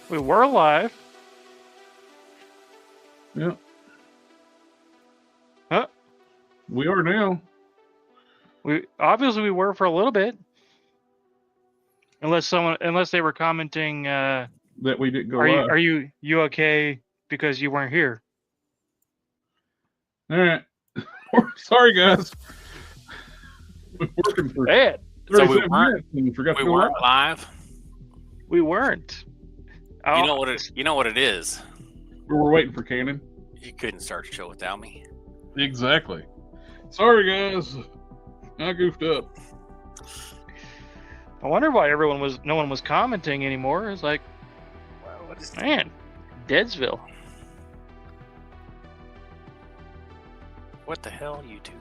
We were alive. Yeah. Huh? We are now. We were for a little bit. Unless they were commenting, that we didn't go are live. Are you okay because you weren't here? All right. Sorry, guys. We're working for Ed. 37 minutes and forgot we to go weren't live. We weren't. You know what it is. We were waiting for Cannon. You couldn't start the show without me. Exactly. Sorry, guys. I goofed up. I wonder why no one was commenting anymore. It's like, man, Deadsville. What the hell, YouTube?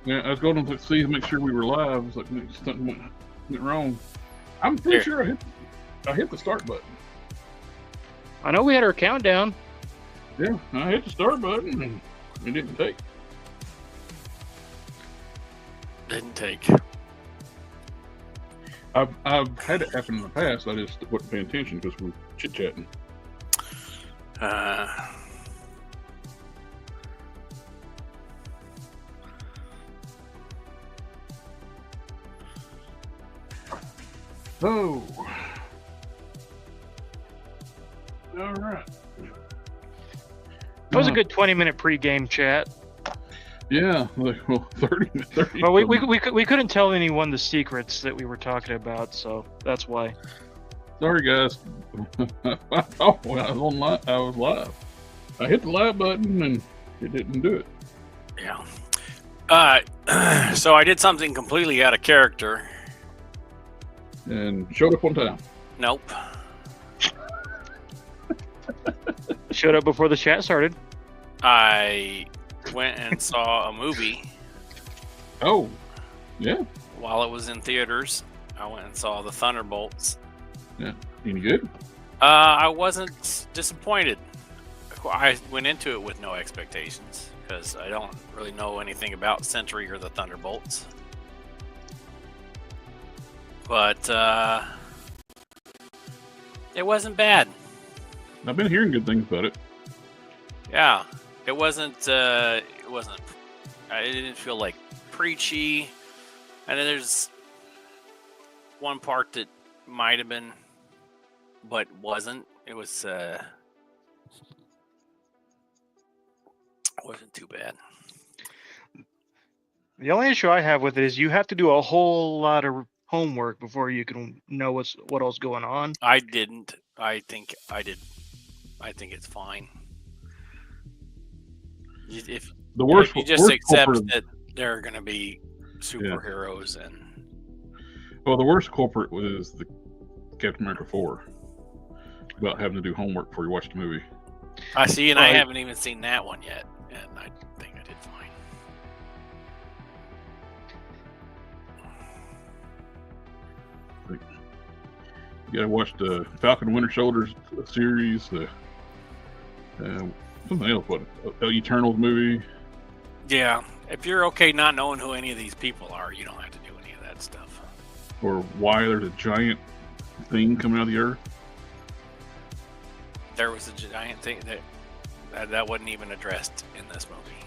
Yeah, I was going to see to make sure we were live. I was like, something went wrong. I'm pretty sure I hit the start button. I know we had our countdown. Yeah, I hit the start button and it didn't take. I've had it happen in the past. I just wasn't paying attention because we were chit-chatting. Oh. All right. It was a good 20-minute pre-game chat. Yeah, like 30. But we couldn't tell anyone the secrets that we were talking about, so that's why. Sorry, guys. I was live. I hit the live button and it didn't do it. Yeah. So I did something completely out of character. And showed up on time. Nope. Showed up before the chat started. I went and saw a movie. Oh, yeah. While it was in theaters, I went and saw The Thunderbolts. Yeah. Any good? I wasn't disappointed. I went into it with no expectations because I don't really know anything about Sentry or the Thunderbolts. But it wasn't bad. I've been hearing good things about it. Yeah, it wasn't. It didn't feel like preachy. And then there's one part that might have been, but wasn't. It was. Wasn't too bad. The only issue I have with it is you have to do a whole lot of homework before you can know what else going on. I didn't. I think I did. I think it's fine. If you just accept that there are going to be superheroes and. Well, the worst culprit was the Captain America 4 about having to do homework before you watch the movie. I see, and I haven't even seen that one yet, and I think I did fine. You gotta watch the Falcon Winter Soldier series, something else, the Eternals movie. Yeah, if you're okay not knowing who any of these people are, you don't have to do any of that stuff. Or why there's a giant thing coming out of the earth. There was a giant thing that wasn't even addressed in this movie.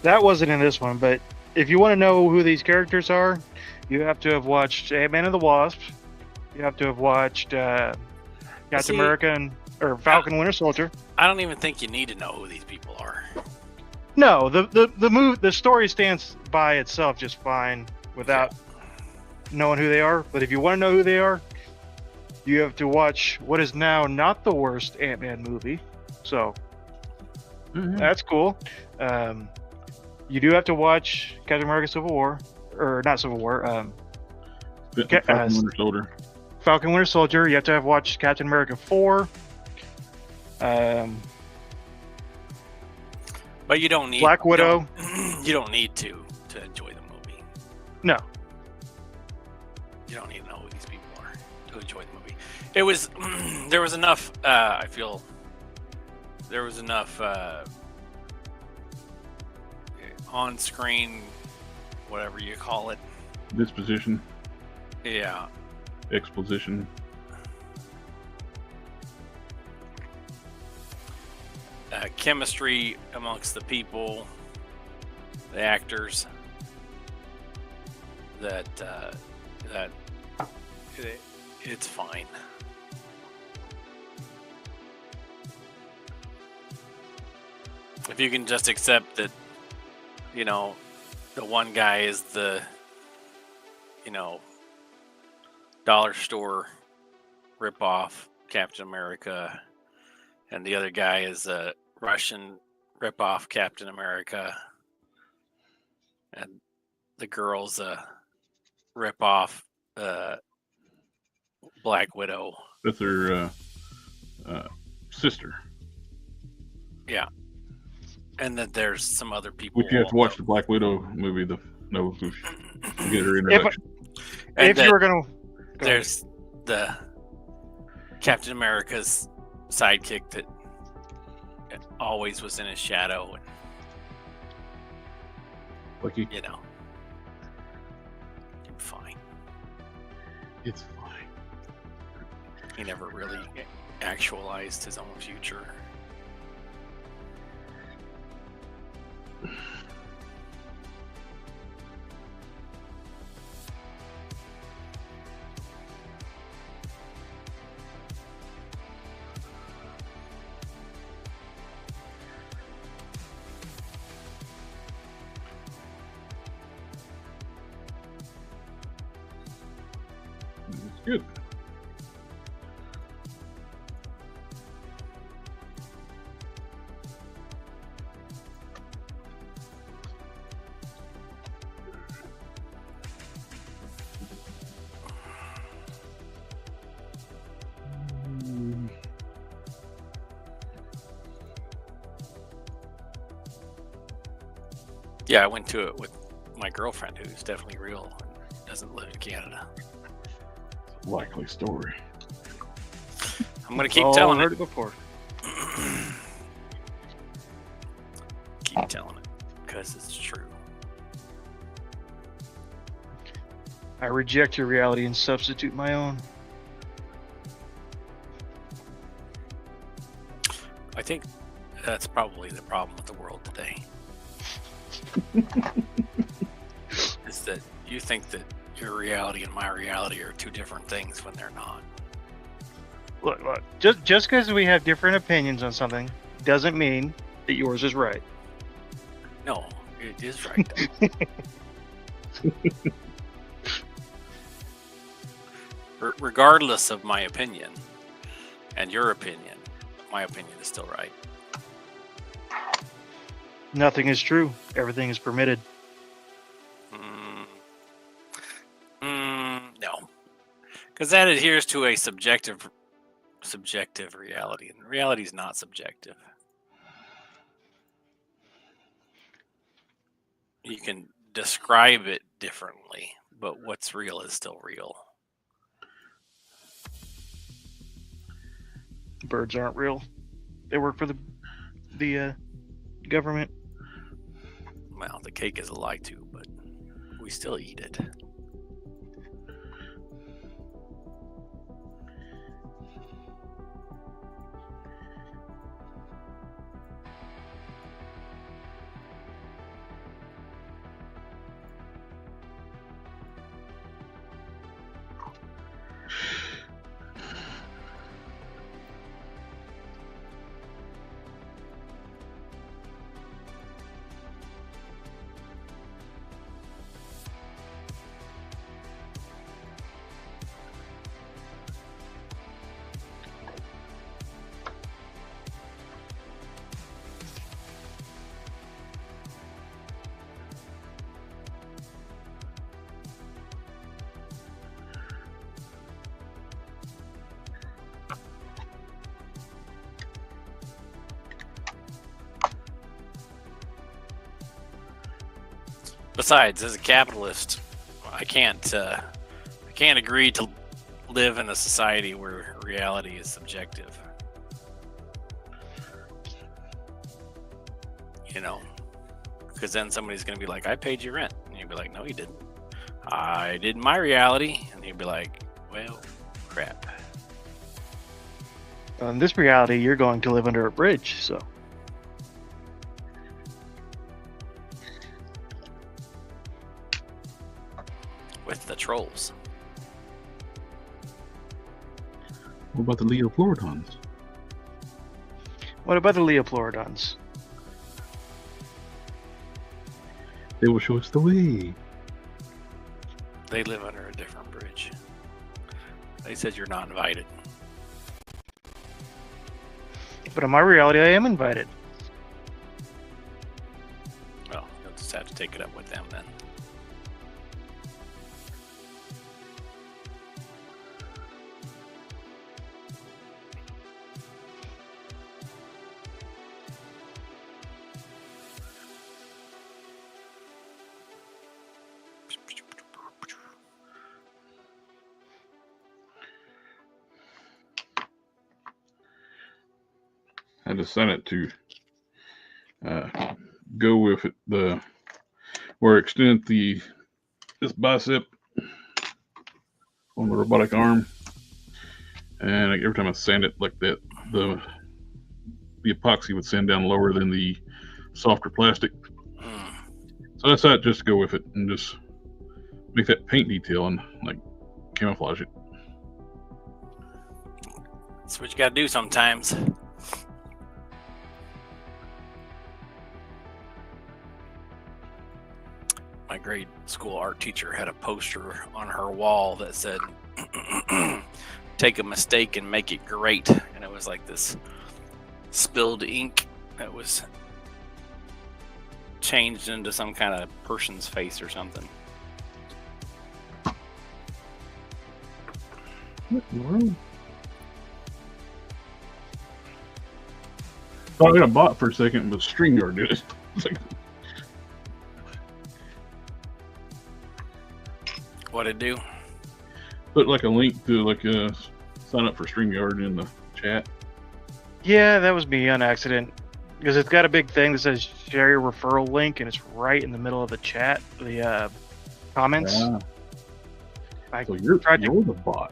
That wasn't in this one, but if you want to know who these characters are, you have to have watched Ant-Man and the Wasp. You have to have watched Captain America or Falcon Winter Soldier. I don't even think you need to know who these people are. No, the story stands by itself just fine without knowing who they are. But if you want to know who they are, you have to watch what is now not the worst Ant-Man movie. So that's cool. You do have to watch Captain America Civil War, or not Civil War. Falcon Winter Soldier. Falcon Winter Soldier. You have to have watched Captain America 4. But you don't need Black Widow. You don't need to enjoy the movie. No. You don't need to know who these people are to enjoy the movie. It was there was enough. I feel there was enough on-screen, whatever you call it, Disposition, Yeah. exposition. Chemistry amongst the people, the actors. That it's fine. If you can just accept that, you know, the one guy is the, you know, dollar store ripoff Captain America, and the other guy is a Russian ripoff Captain America, and the girl's a ripoff Black Widow. That's her sister. Yeah. And then there's some other people. Which you have to watch the Black Widow movie to know who to get her introduction. If you were gonna, there's the Captain America's sidekick that always was in his shadow, and Lucky. you know, fine. It's fine. He never really actualized his own future. It's good. Yeah, I went to it with my girlfriend, who's definitely real and doesn't live in Canada. Likely story. I'm gonna keep telling heard it. it before. Keep telling it because it's true. I reject your reality and substitute my own. I think that's probably the problem with the world today. Is that you think that your reality and my reality are two different things when they're not. Look, just because we have different opinions on something doesn't mean that yours is right. No, it is right. Regardless of my opinion and your opinion, my opinion is still right. Nothing is true. Everything is permitted. No, because that adheres to a subjective reality, and reality is not subjective. You can describe it differently, but what's real is still real. Birds aren't real. They work for the government. Well, the cake is a lie too, but we still eat it. Besides, as a capitalist, I can't agree to live in a society where reality is subjective. You know, because then somebody's going to be like, "I paid you rent," and you'll be like, "No, you didn't. I did my reality, and he'd be like, well, crap. In this reality, you're going to live under a bridge, so. With the trolls. What about the Leoplorodons? What about the Leoplorodons? They will show us the way. They live under a different bridge. They said you're not invited. But in my reality, I am invited. Well, you'll just have to take it up with them then. I decided to go with it, where I extended this bicep on the robotic arm, and every time I sand it like that, the epoxy would sand down lower than the softer plastic. So I decided just to go with it and just make that paint detail and like camouflage it. That's what you gotta do sometimes. My grade school art teacher had a poster on her wall that said, take a mistake and make it great. And it was like this spilled ink that was changed into some kind of person's face or something. What in the world? Thought I got a bot for a second, but StreamYard did it. What'd it do? Put like a link to like sign up for StreamYard in the chat. Yeah, that was me on accident. Because it's got a big thing that says share your referral link, and it's right in the middle of the chat, the comments. Yeah. I So you're tried to- the bot.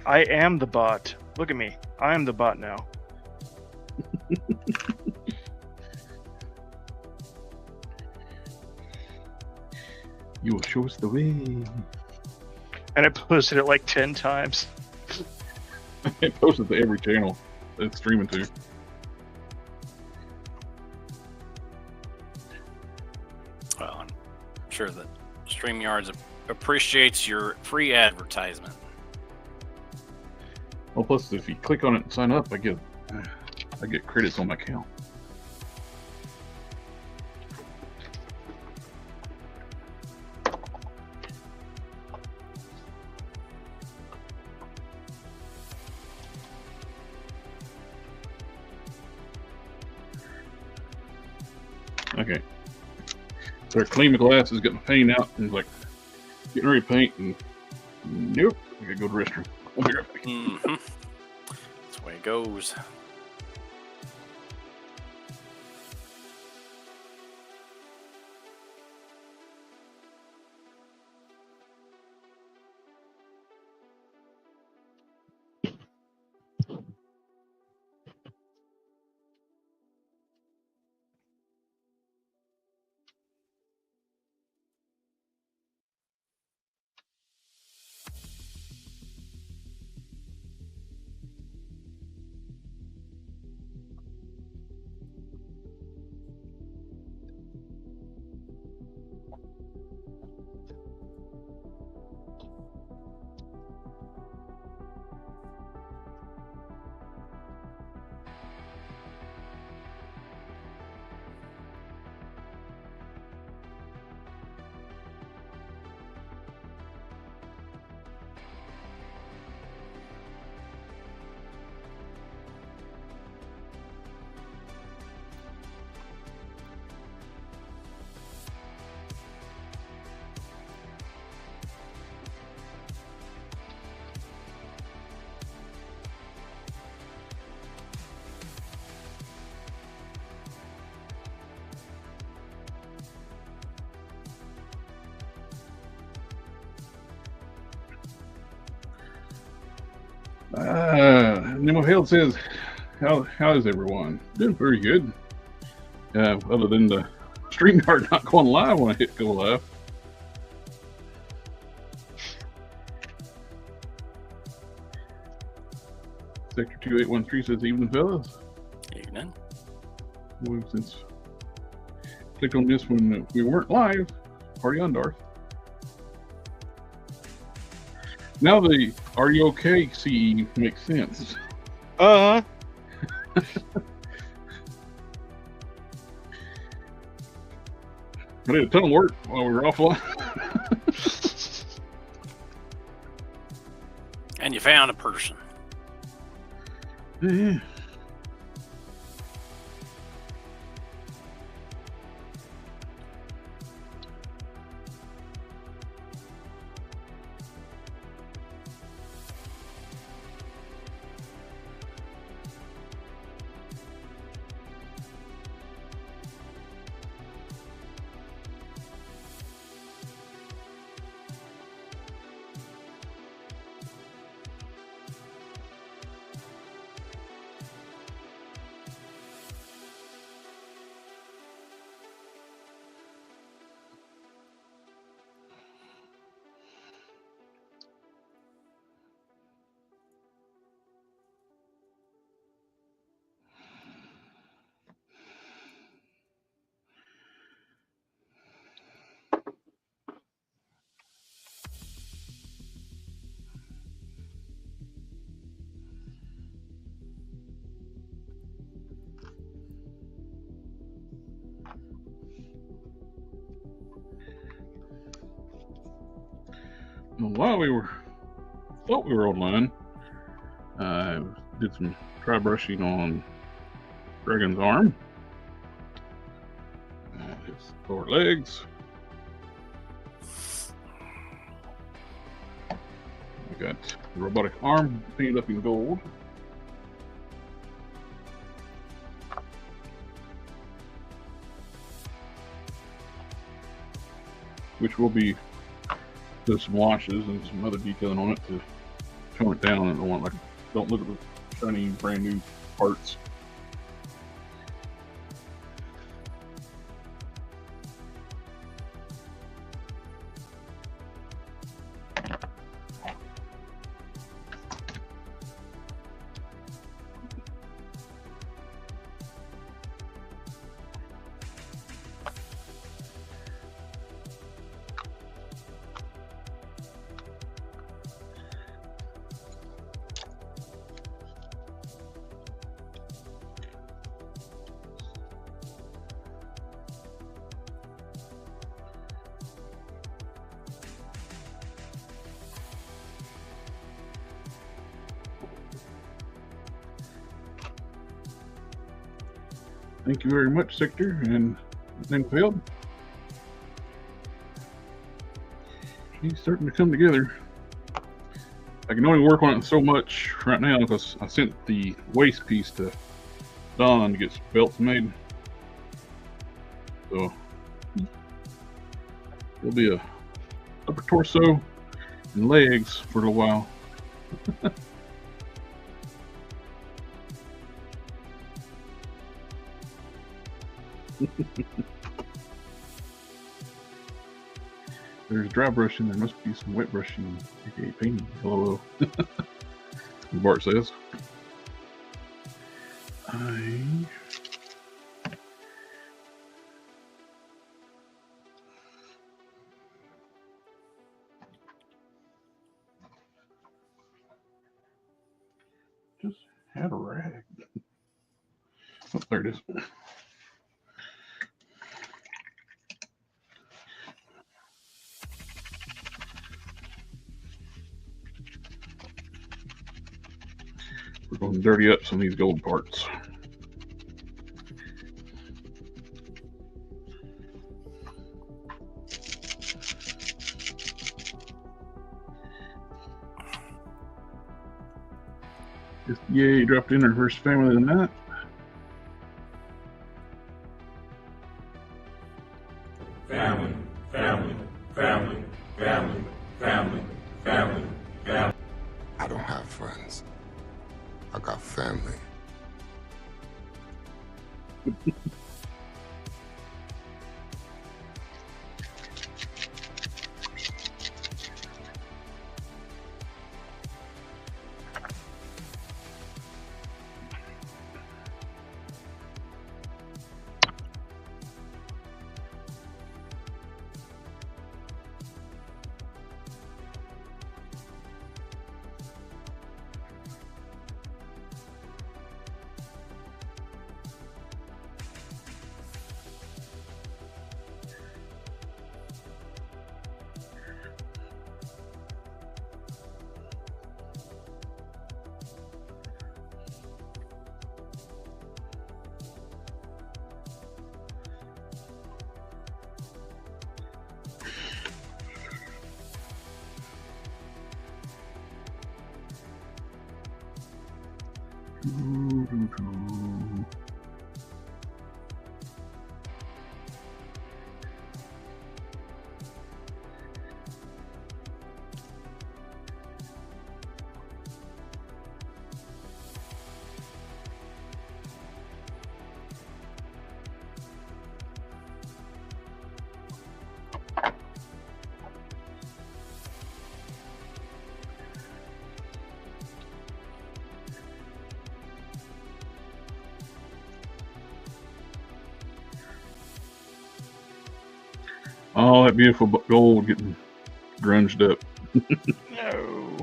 I am the bot. Look at me. I am the bot now. You will show us the way. And I posted it like 10 times. I posted to every channel it's streaming to. Well, I'm sure that StreamYard appreciates your free advertisement. Well, plus if you click on it and sign up, I get credits on my account. Okay. So I clean my glasses, get my paint out, and like getting ready to paint, and nope, I gotta go to the restroom. I'll be right back. Mm-hmm. That's the way it goes. Nemo Held says, how is everyone? Doing very good. Other than the StreamYard not going live when I hit go live. Sector 2813 says, evening, fellas. Evening. Well, since clicked on this when we weren't live, party on, Darth. Now the "Are you okay?" CE makes sense. Uh huh. I did a ton of work while we were offline. And you found a person. Yeah. While we thought we were online, did some dry brushing on Dragon's arm, his lower legs. I got the robotic arm painted up in gold. Which will be do some washes and some other detailing on it to tone it down. And don't look at the shiny brand new parts. Thank you very much, Sector and Linfield. He's starting to come together. I can only work on it so much right now because I sent the waist piece to Don to get belts made. So it'll be a upper torso and legs for a little while. There's dry brushing, there must be some wet brushing, aka painting. Hello. Bart says. Just had a rag. Oh, there it is. We're going to dirty up some of these gold parts. Just yay, dropped in our first family of the night. Family, family, family, family, family, family, family. I don't have friends. I got family. Oh, that beautiful gold getting grunged up. No.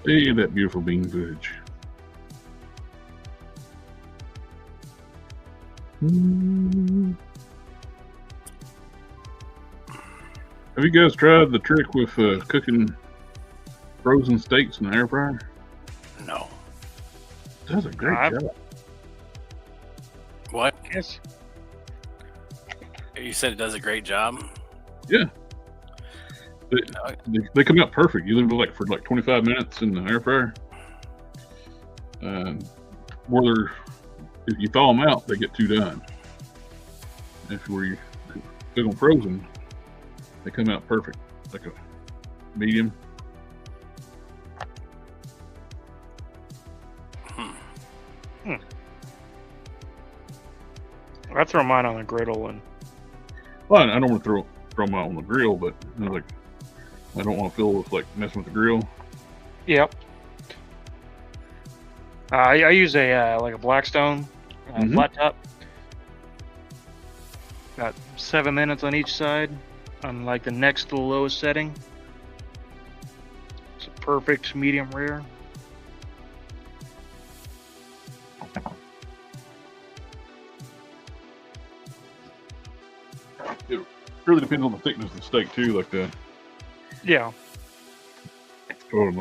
Hey, that beautiful bean footage. Have you guys tried the trick with cooking frozen steaks in the air fryer? No. It does a great I've- job. What? Yes. You said it does a great job? Yeah. They come out perfect. You leave them for 25 minutes in the air fryer. Whether if you thaw them out, they get too done. If you cook them frozen, they come out perfect, like a medium. I throw mine on the griddle and Well, I don't want to throw them out on the grill, but I don't want to feel with messing with the grill. yep. I use a like a Blackstone flat top. Got 7 minutes on each side, on the next to the lowest setting. It's a perfect medium rare. It really depends on the thickness of the steak too, Yeah. or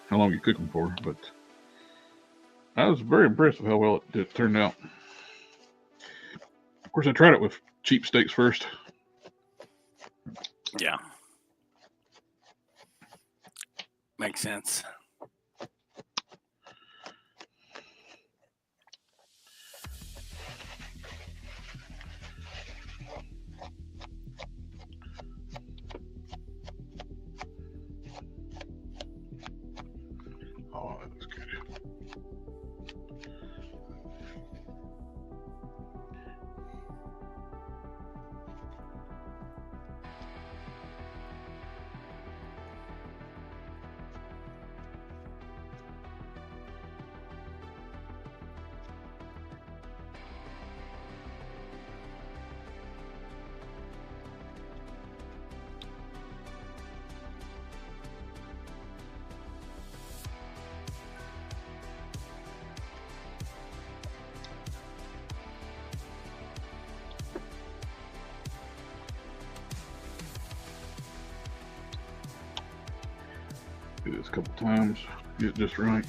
how long you cook them for. But I was very impressed with how well it turned out. Of course, I tried it with cheap steaks first. Yeah. Makes sense. do this a couple times, get it just right.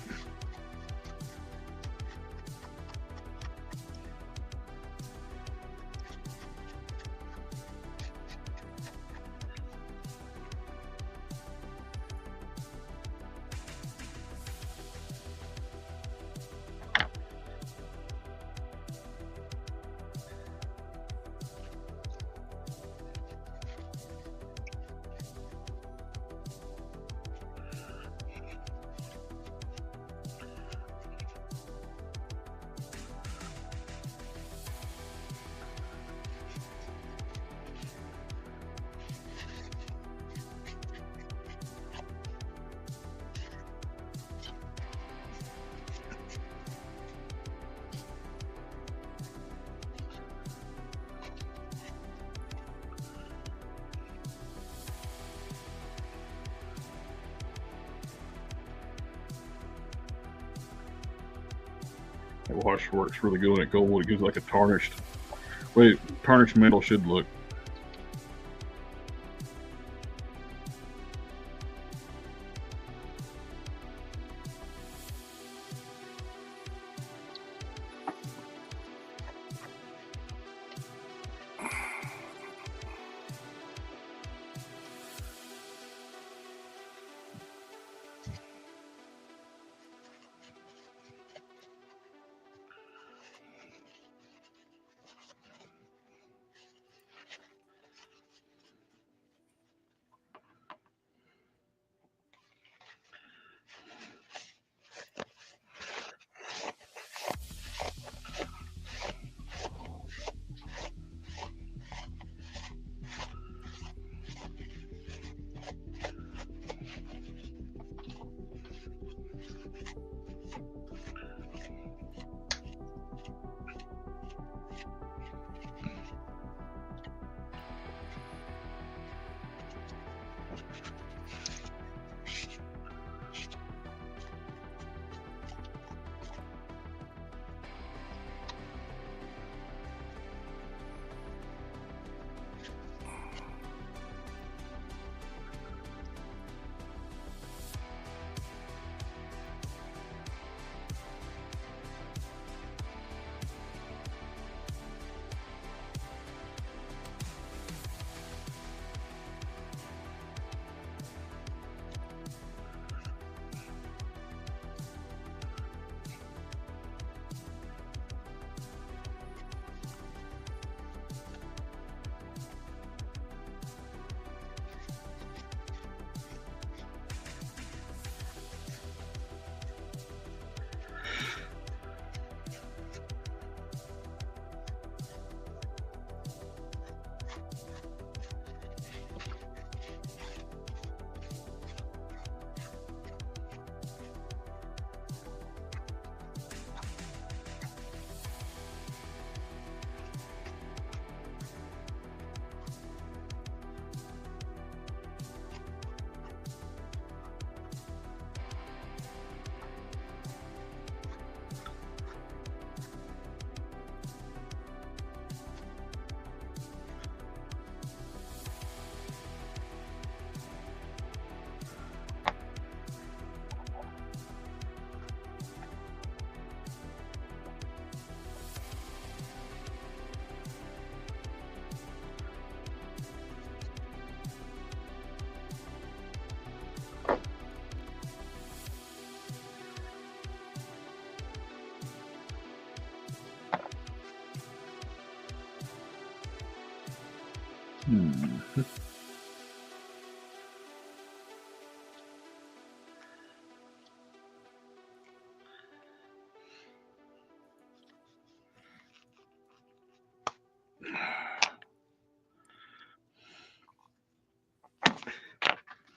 That wash works really good when it cold. It gives like a tarnished way tarnished metal should look.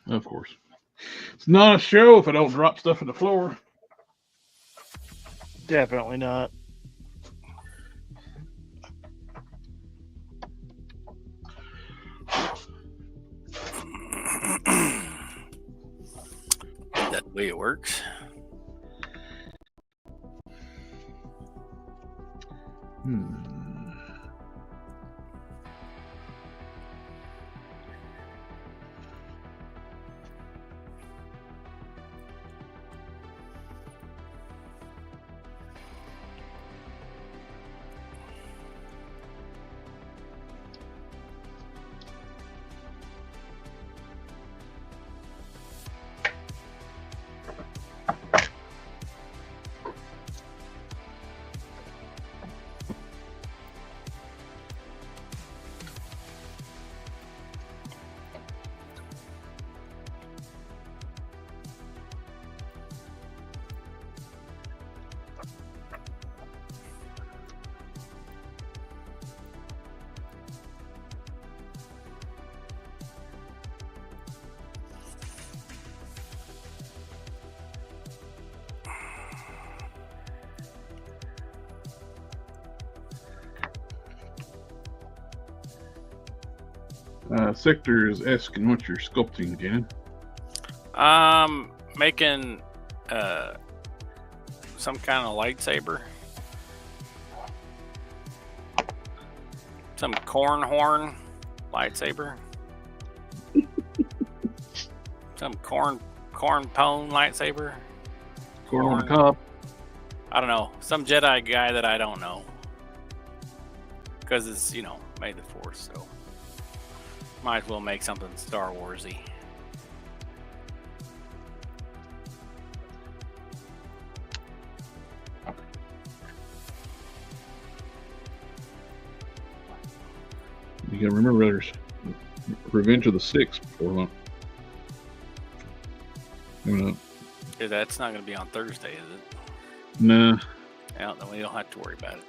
Of course. It's not a show if I don't drop stuff on the floor. Definitely not. That way it works. Sector is asking what you're sculpting again. Making some kind of lightsaber. Some corn horn lightsaber. Some corn pone lightsaber. Corn on the cob. I don't know. Some Jedi guy that I don't know. Because it's, made the Force, so might as well make something Star Warsy. You gotta remember there's Revenge of the Six before long. Yeah, that's not going to be on Thursday, is it? Nah. Yeah, then we don't have to worry about it.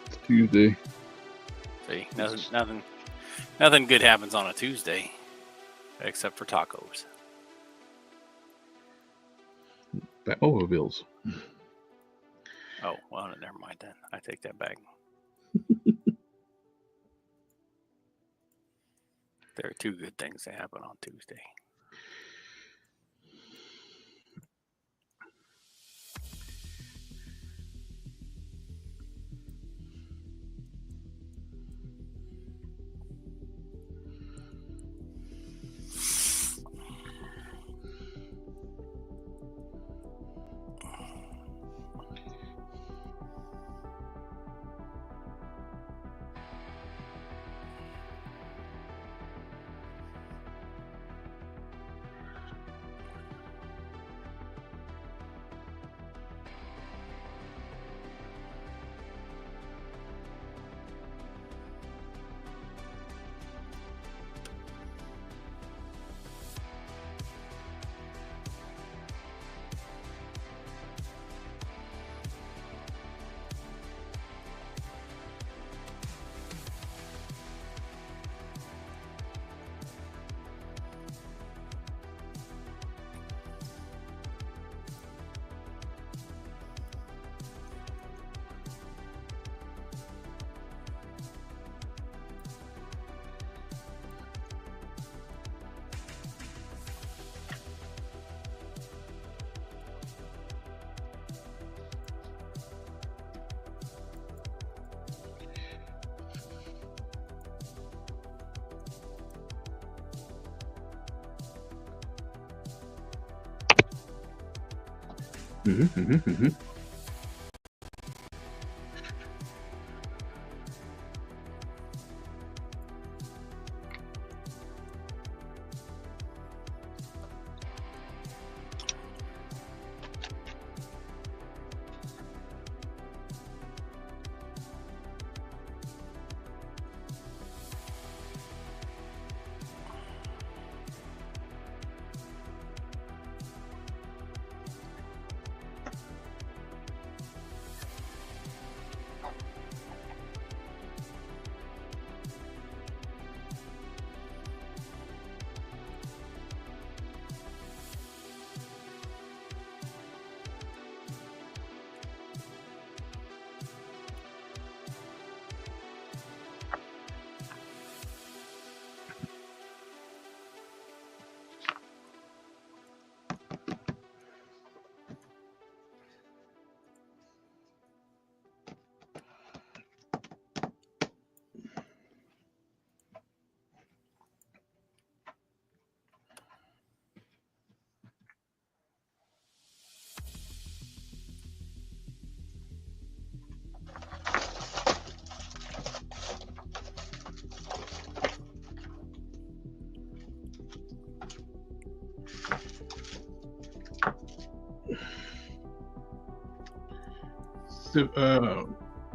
It's Tuesday. See, nothing good happens on a Tuesday, except for tacos. Bills. Oh, well, never mind then. I take that back. There are two good things that happen on Tuesday.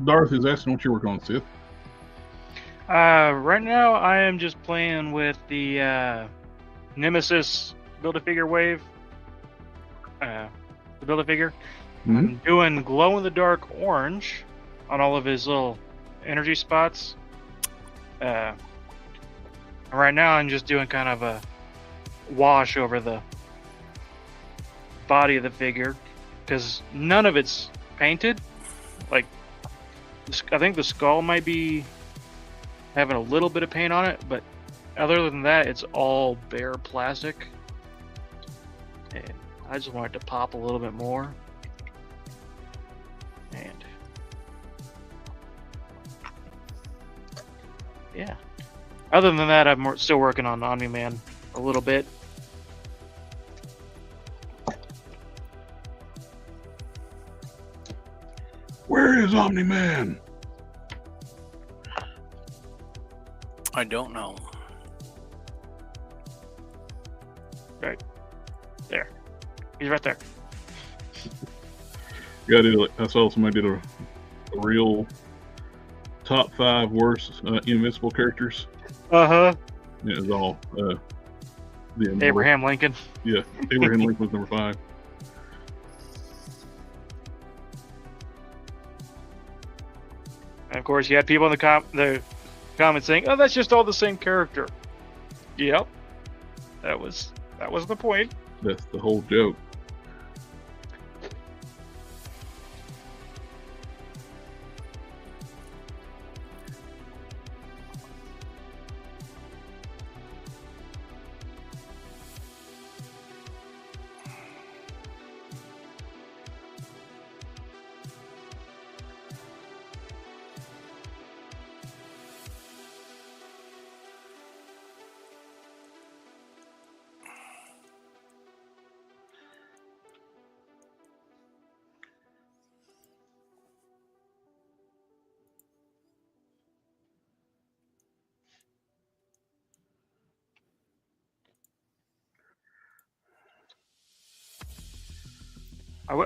Darth is asking what you're working on, Sith. Right now, I am just playing with the Nemesis Build-A-Figure wave. The Build-A-Figure. Mm-hmm. I'm doing glow-in-the-dark orange on all of his little energy spots. Right now, I'm just doing kind of a wash over the body of the figure because none of it's painted. Like, I think the skull might be having a little bit of paint on it, but Other than that, it's all bare plastic. And I just want it to pop a little bit more. And yeah. Other than that, I'm still working on Omni-Man a little bit. Where is Omni-Man? I don't know. Right there. He's right there. I saw somebody did a real top 5 worst Invincible characters. Uh-huh. It was all the Immortal. Abraham Lincoln. Yeah, Abraham Lincoln was number 5. And of course, you had people in the comments saying, "Oh, that's just all the same character." Yep, that was the point. That's the whole joke.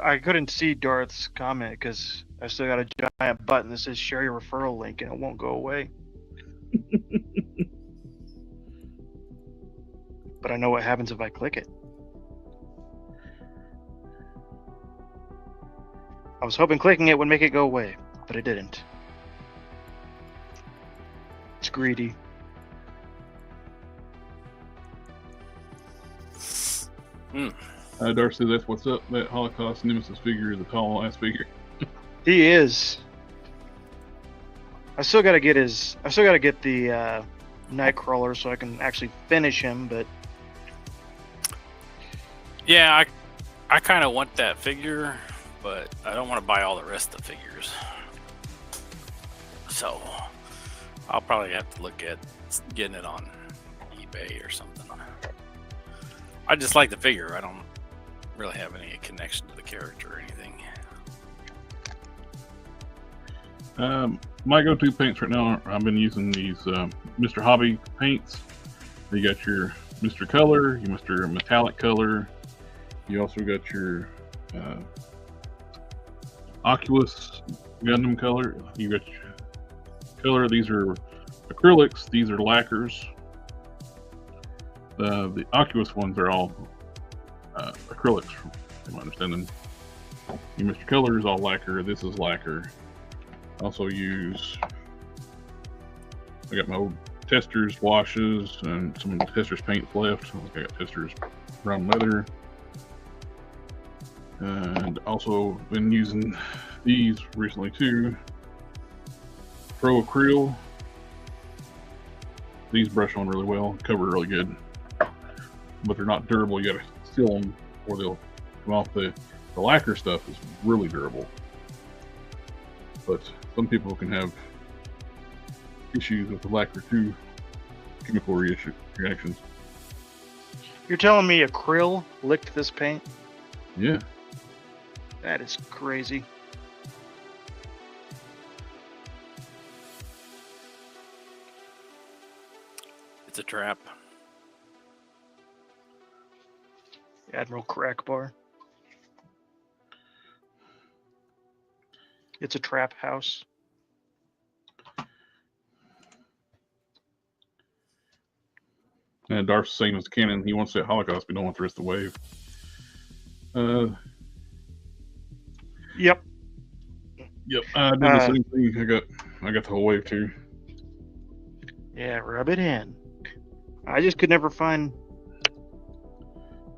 I couldn't see Darth's comment because I still got a giant button that says "Share your referral link" and it won't go away. But I know what happens if I click it. I was hoping clicking it would make it go away, but it didn't. It's greedy. Darcy, that's what's up. That Holocaust Nemesis figure is a tall ass figure. He is. I still gotta get the Nightcrawler so I can actually finish him, but Yeah, I kind of want that figure, but I don't want to buy all the rest of the figures. So I'll probably have to look at getting it on eBay or something. I just like the figure. I don't really have any connection to the character or anything. My go-to paints right now, I've been using these Mr. Hobby paints. You got your Mr. Color, your Mr. Metallic Color. You also got your Oculus Gundam Color. You got your color. These are acrylics. These are lacquers. The Oculus ones are all acrylics, from my understanding. Your Mr. Color is all lacquer. This is lacquer. Also use, I got my old Testors washes and some of the Testors paints left. I got Testors brown leather. And also been using these recently too. Pro Acryl. These brush on really well, cover really good. But they're not durable. You gotta seal them or they'll come off. The lacquer stuff is really durable. But some people can have issues with the lacquer too. Chemical reactions. you're telling me acryl licked this paint? Yeah. That is crazy. It's a trap. Admiral Crackbar. It's a trap house. And Darth's saying as canon, he wants that Holocaust, but don't want the rest of the wave. Yep. Yep, I did the same thing. I got the whole wave too. Yeah, rub it in. I just could never find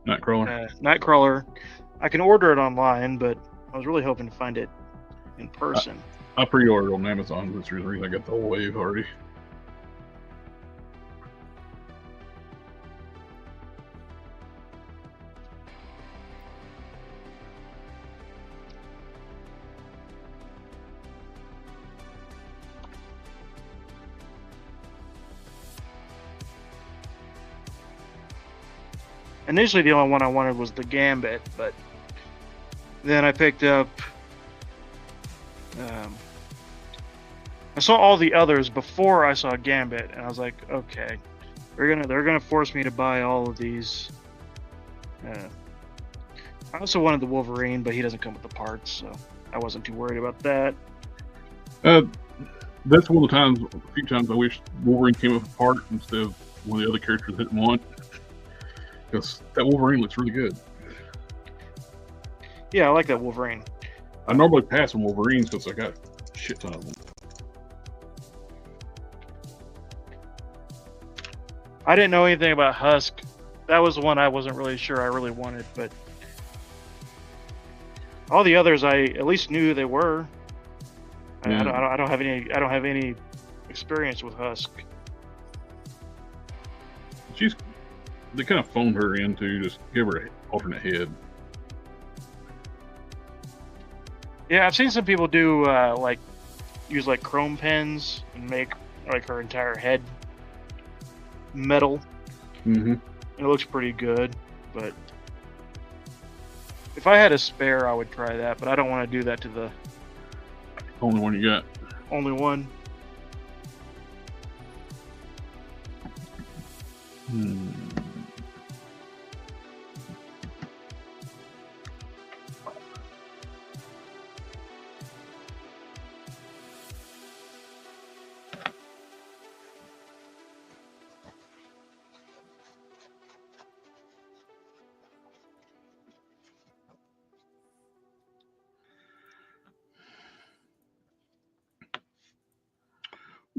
Nightcrawler. Nightcrawler. I can order it online, but I was really hoping to find it in person. I pre-ordered on Amazon. That's the reason I got the whole wave already. initially the only one I wanted was the Gambit, but then I picked up. I saw all the others before I saw Gambit, and I was like, okay, they're gonna force me to buy all of these. I also wanted the Wolverine, but he doesn't come with the parts, so I wasn't too worried about that. That's one of the times, a few times I wish Wolverine came with a part instead of one of the other characters that didn't want. Because that Wolverine looks really good. Yeah, I like that Wolverine. I normally pass on Wolverines because I got a shit ton of them. I didn't know anything about Husk. That was the one I wasn't really sure I really wanted, but all the others I at least knew who they were. Yeah. I don't have any experience with Husk. They kind of phoned her in to just give her an alternate head. Yeah, I've seen some people do use like chrome pens and make like her entire head metal. Mm-hmm. It looks pretty good, but if I had a spare, I would try that. But I don't want to do that to the Only one you got. only one.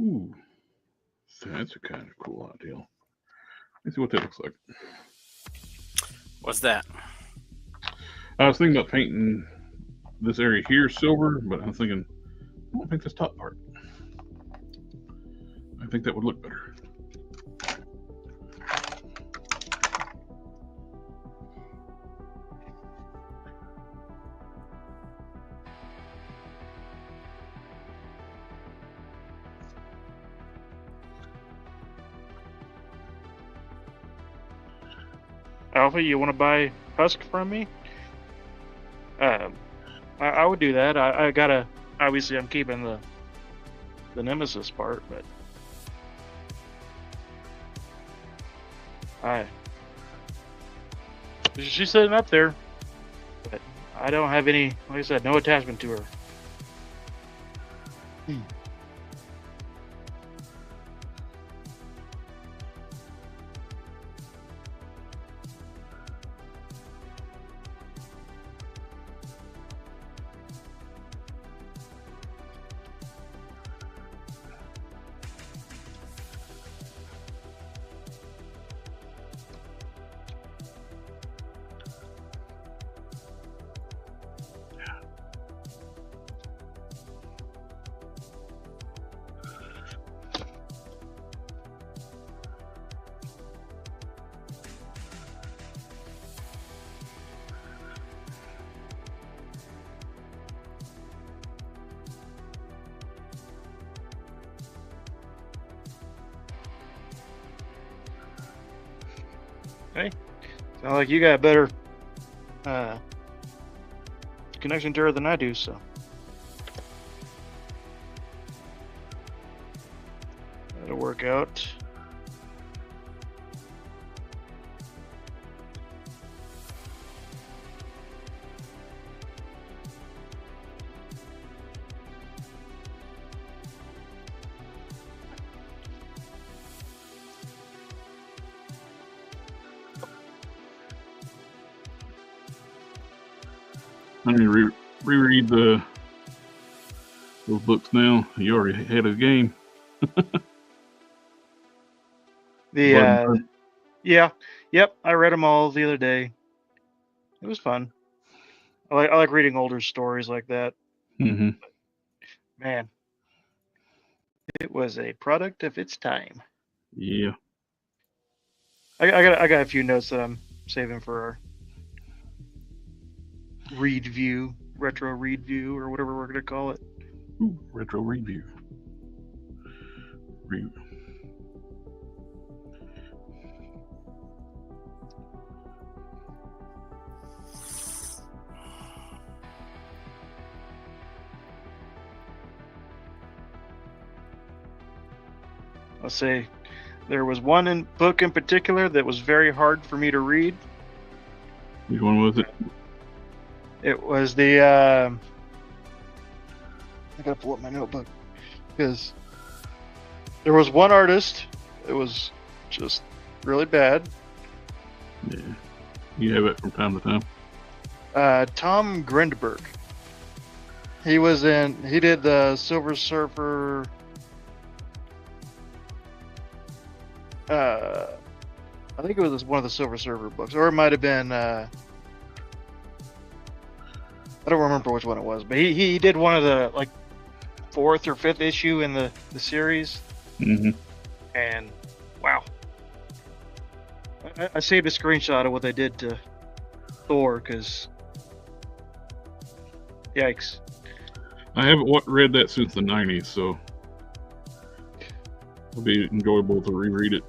Ooh, that's a kind of cool idea. Let's see what that looks like. What's that? I was thinking about painting this area here silver, but I was thinking, I don't think this top part. I think that would look better. Alpha, you want to buy Husk from me? I would do that. I gotta. Obviously, I'm keeping the Nemesis part, but she's sitting up there, but I don't have any. Like I said, no attachment to her. Okay. Sounds like you got a better connection to her than I do, so. That'll work out. I need to reread those books now. You already had a game. Yeah, yep. I read them all the other day. It was fun. I like reading older stories like that. Mm-hmm. Man, it was a product of its time. Yeah. I got a few notes that I'm saving for our read view, retro read view, or whatever we're gonna call it. Ooh, retro review. let's say there was one book in particular that was very hard for me to read. Which one was it? It was the I gotta pull up my notebook because there was one artist. It was just really bad. Yeah. You have it from time to time. Tom Grindberg. He did the Silver Surfer. I think it was one of the Silver Surfer books, or it might have been. I don't remember which one it was, but he did one of the like 4th or 5th issue in the series. Mm-hmm. And wow, I saved a screenshot of what they did to Thor because yikes. I haven't read that since the 90s, so it'll be enjoyable to reread it.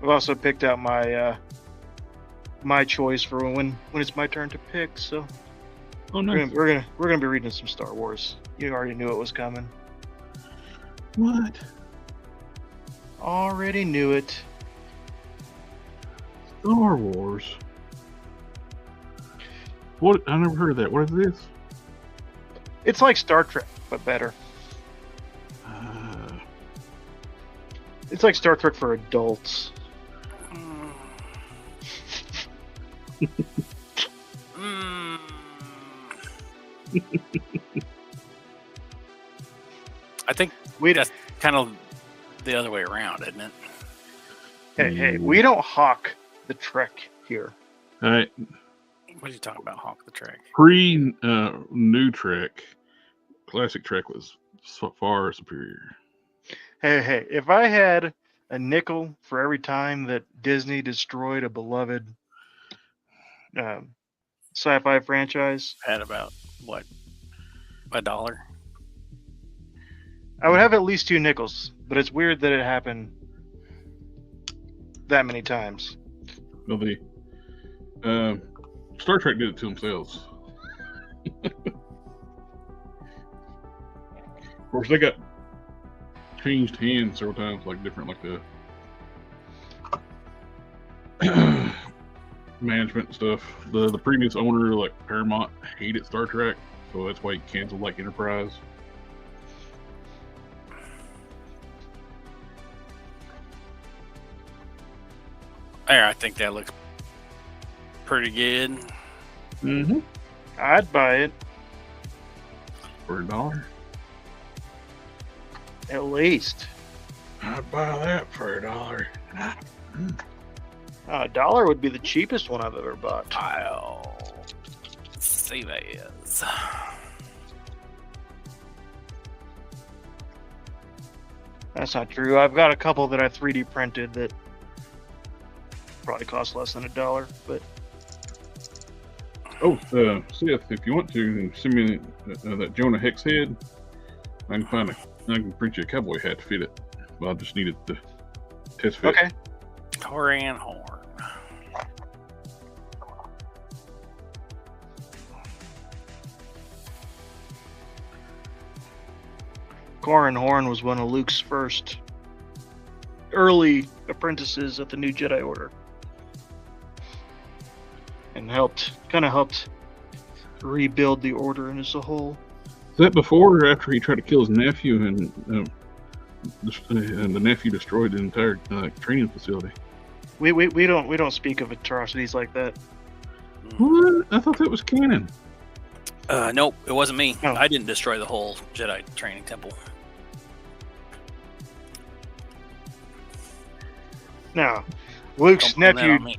I've also picked out my my choice for when it's my turn to pick. So Oh, nice. we're gonna be reading some Star Wars. You already knew it was coming. What? Already knew it. Star Wars? What? I never heard of that. What is this? It's like Star Trek, but better. It's like Star Trek for adults. I think that's kind of the other way around, isn't it? Hey, we don't hawk the Trek here. All right. What are you talking about, Hawk the Trek? New Trek, classic Trek was far superior. Hey, if I had a nickel for every time that Disney destroyed a beloved sci-fi franchise, Had about what, $1? I would have at least 2 nickels. But it's weird that it happened that many times. Well, the Star Trek did it to themselves. Of course, they got changed hands several times, like different, like the management and stuff. The previous owner, like Paramount, hated Star Trek, so that's why he canceled like Enterprise. There, I think that looks pretty good. Mm-hmm. I'd buy it For $1. at least. I'd buy that for $1. $1 would be the cheapest one I've ever bought. I'll see that is. That's not true. I've got a couple that I 3D printed that probably cost less than $1, but Oh, Seth, if you want to, send me that Jonah Hex head. I can print you a cowboy hat to fit it. Well, I just needed the test fit. okay. Koran Horn. Corin Horn was one of Luke's first early apprentices at the New Jedi Order. And kind of helped rebuild the Order as a whole. Is that before or after he tried to kill his nephew and the nephew destroyed the entire training facility? We don't speak of atrocities like that. What? I thought that was canon. Nope, it wasn't me. Oh. I didn't destroy the whole Jedi training temple. Now, Luke's Don't blame that nephew on me.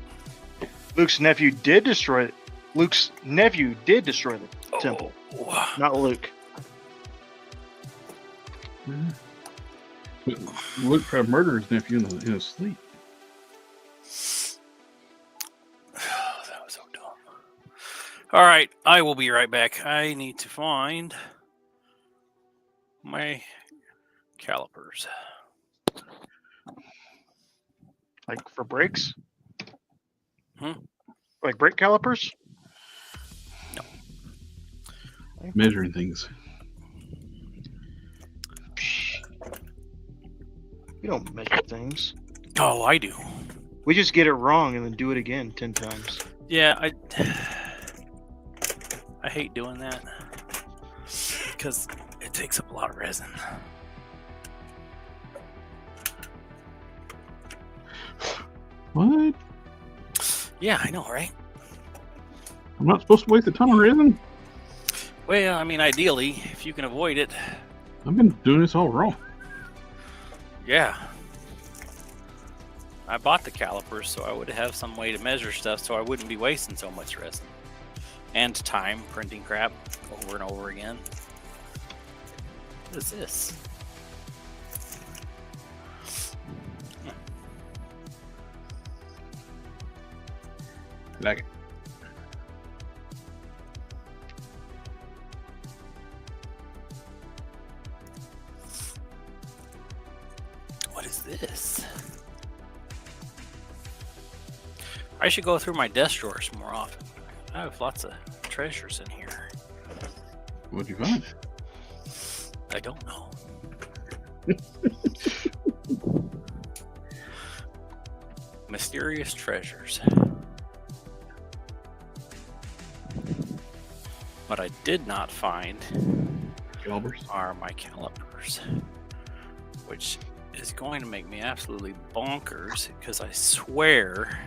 did destroy the temple, Oh. not Luke. But Luke tried to murder his nephew in his sleep. That was so dumb. All right, I will be right back. I need to find my calipers. Like for brakes? Hmm? Like brake calipers? measuring things. We don't measure things. Oh, I do. We just get it wrong and then do it again 10 times. Yeah, I hate doing that because it takes up a lot of resin. What? Yeah, I know, right? I'm not supposed to waste a ton of resin? Well, I mean, ideally, if you can avoid it. I've been doing this all wrong. Yeah. I bought the calipers so I would have some way to measure stuff so I wouldn't be wasting so much resin. And time printing crap over and over again. What is this? Like it. What is this? I should go through my desk drawers more often. I have lots of treasures in here. What'd you find? I don't know. Mysterious treasures. What I did not find Calibers? are my calipers, which is going to make me absolutely bonkers because I swear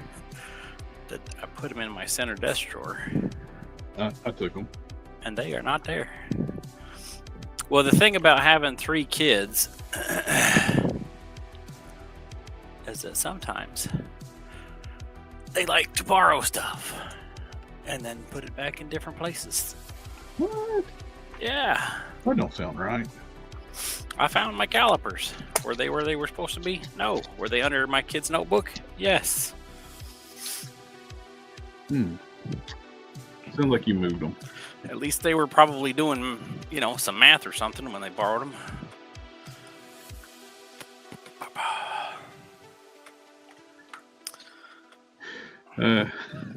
that I put them in my center desk drawer I took them. and they are not there. Well, the thing about having 3 kids is that sometimes they like to borrow stuff and then put it back in different places. What? Yeah. That don't sound right. I found my calipers. Were they where they were supposed to be? No. Were they under my kid's notebook? Yes. Sounds like you moved them. At least they were probably doing, you know, some math or something when they borrowed them.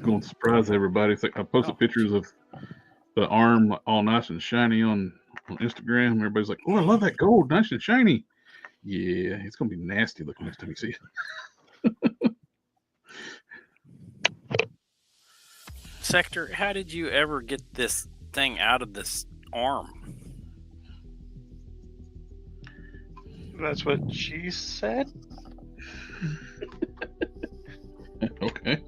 Going to surprise everybody. It's like I posted pictures of the arm all nice and shiny on Instagram. Everybody's like, "Oh, I love that gold, nice and shiny." Yeah, it's gonna be nasty looking next time you see it. Sector, how did you ever get this thing out of this arm? That's what she said? Okay.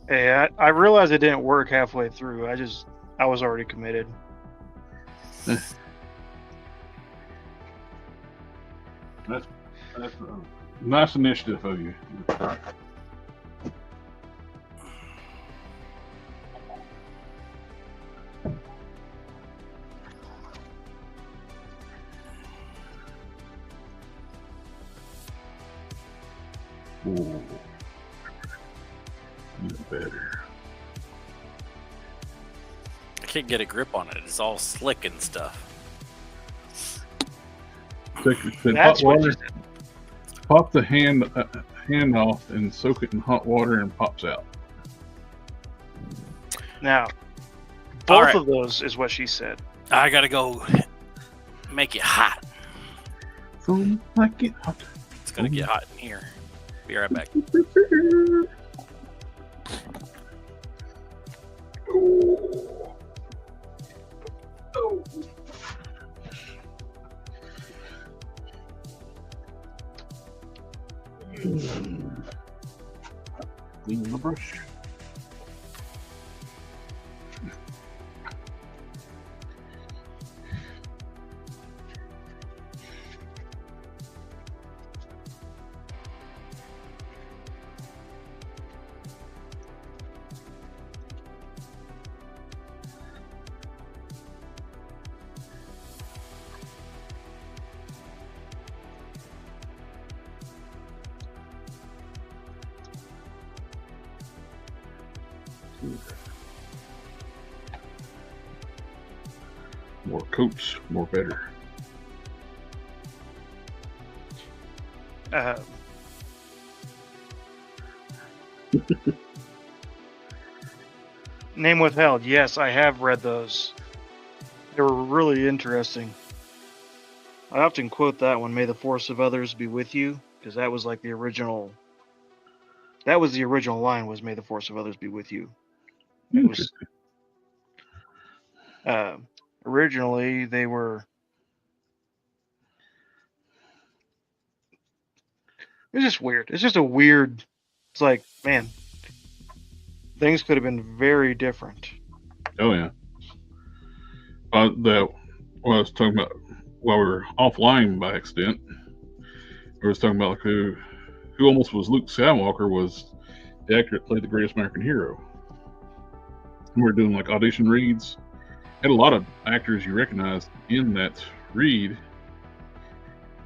Hey, I realized it didn't work halfway through. I was already committed. That's nice initiative of you. Ooh. Better. I can't get a grip on it. It's all slick and stuff. Take hot That's what water. you said. Pop the hand off and soak it in hot water and pops out. Now, All both right. of those is what she said. I gotta go make it hot. So like it hot. It's gonna get hot in here. Be right back. Oh. Oh. Clean the brush. More coats, more better. Name withheld. Yes, I have read those. They were really interesting. I often quote that one, "May the force of others be with you," because that was like the original. That was the original line. Was "May the force of others be with you." It was originally they were. It's just weird. It's just a weird. It's like, man, things could have been very different. Oh yeah. That what I was talking about while we were offline by accident. I was talking about like who almost was Luke Skywalker was the actor that played the greatest American hero. We were doing like audition reads. Had a lot of actors you recognized in that read,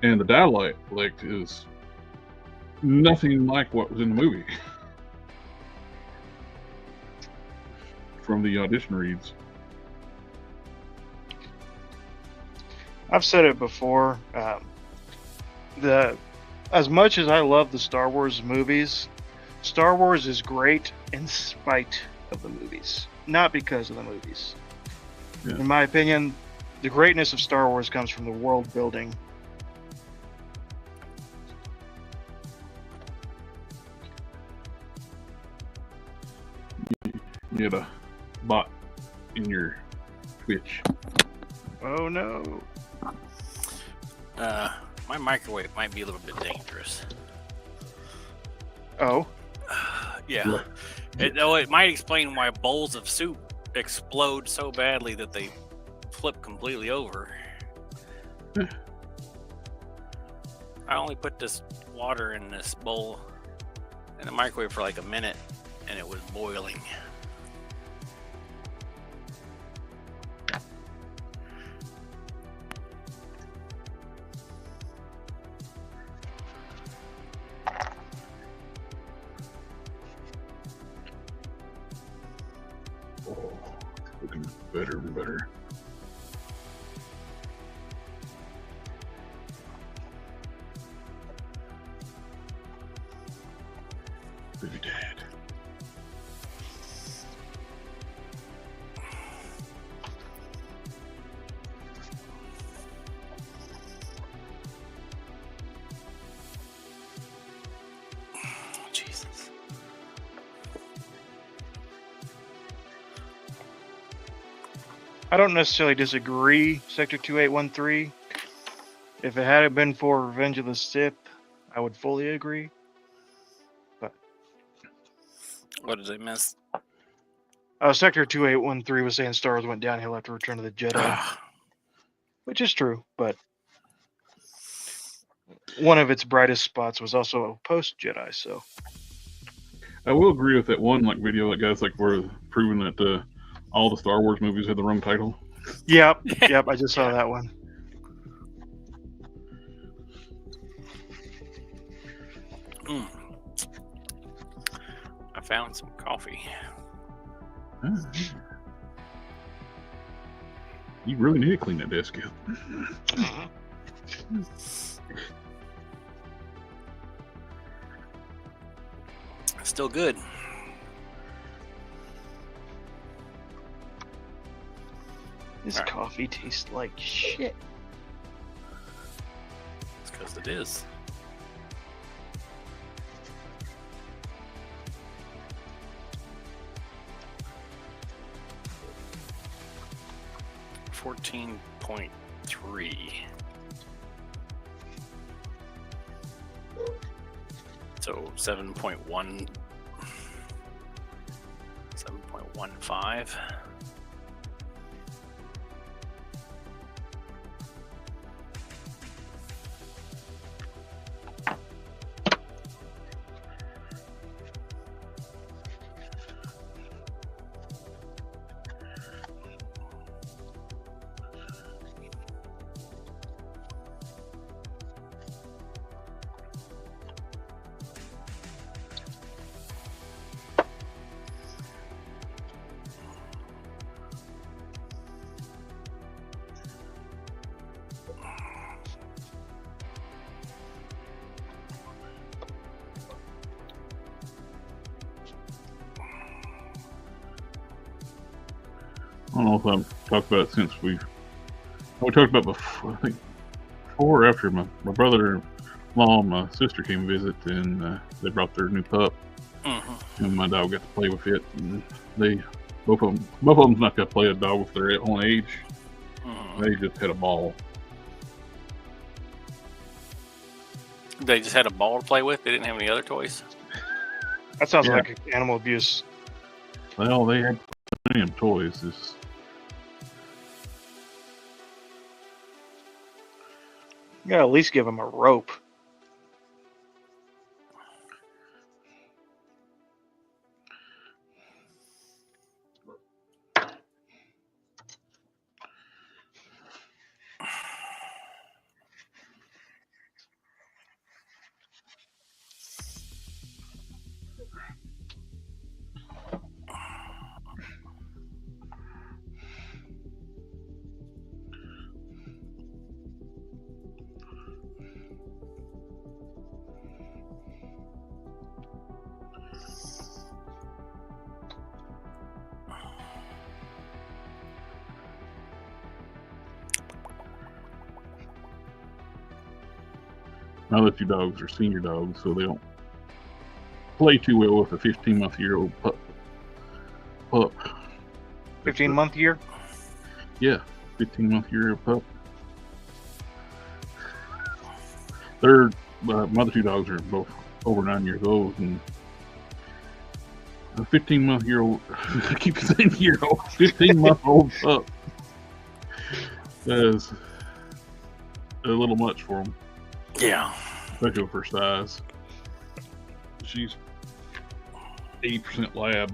and the dialect is nothing like what was in the movie from the audition reads. I've said it before. As much as I love the Star Wars movies, Star Wars is great in spite of the movies, not because of the movies. Yeah. In my opinion, the greatness of Star Wars comes from the world building. You had a bot in your Twitch. Oh no. My microwave might be a little bit dangerous. Oh. Yeah. It might explain why bowls of soup explode so badly that they flip completely over. I only put this water in this bowl in the microwave for like a minute, and it was boiling. Oh, looking better and better. Baby dad. Jesus. I don't necessarily disagree, Sector 2813. If it hadn't been for Revenge of the Sith, I would fully agree. What did I miss? Sector 2813 was saying Star Wars went downhill after Return of the Jedi, which is true, but one of its brightest spots was also post-Jedi, so. I will agree with that one video that guys were proving that all the Star Wars movies had the wrong title. Yep, I just saw that one. I found some coffee. You really need to clean that desk up. Still good. This coffee tastes like shit. It's because it is. .3. So 7.1. 7.15. I don't know if I've talked about it since we talked about before. I think before or after my brother-in-law and my sister came and visit, and they brought their new pup, and my dog got to play with it. And both of them's not gonna play a dog with their own age. They just had a ball. They just had a ball to play with. They didn't have any other toys. That sounds like animal abuse. Well, they had plenty of toys. You gotta at least give them a rope. My other two dogs are senior dogs, so they don't play too well with a 15-month-year-old pup. 15-month year? Yeah, 15-month-year-old pup. My other two dogs are both over 9 years old, and a 15-month-year-old, I keep saying year-old, 15-month-old pup is a little much for them. Yeah. Especially for size. She's 80% lab.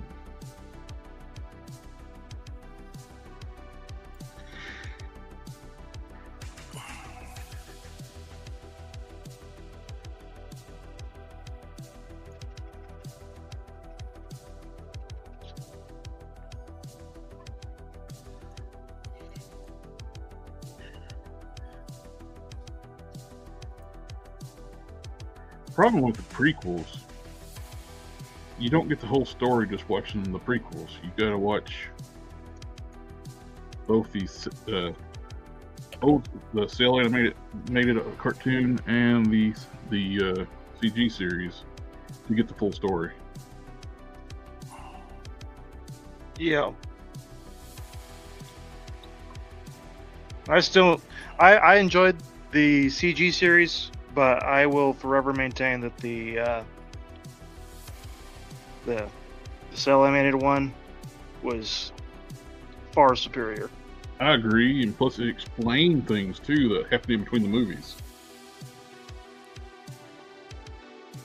Problem with the prequels, you don't get the whole story just watching the prequels. You gotta watch both these the cell animated cartoon and the CG series to get the full story. Yeah. I enjoyed the CG series, but I will forever maintain that the cell animated one was far superior. I agree, and plus it explained things too that happened in between the movies.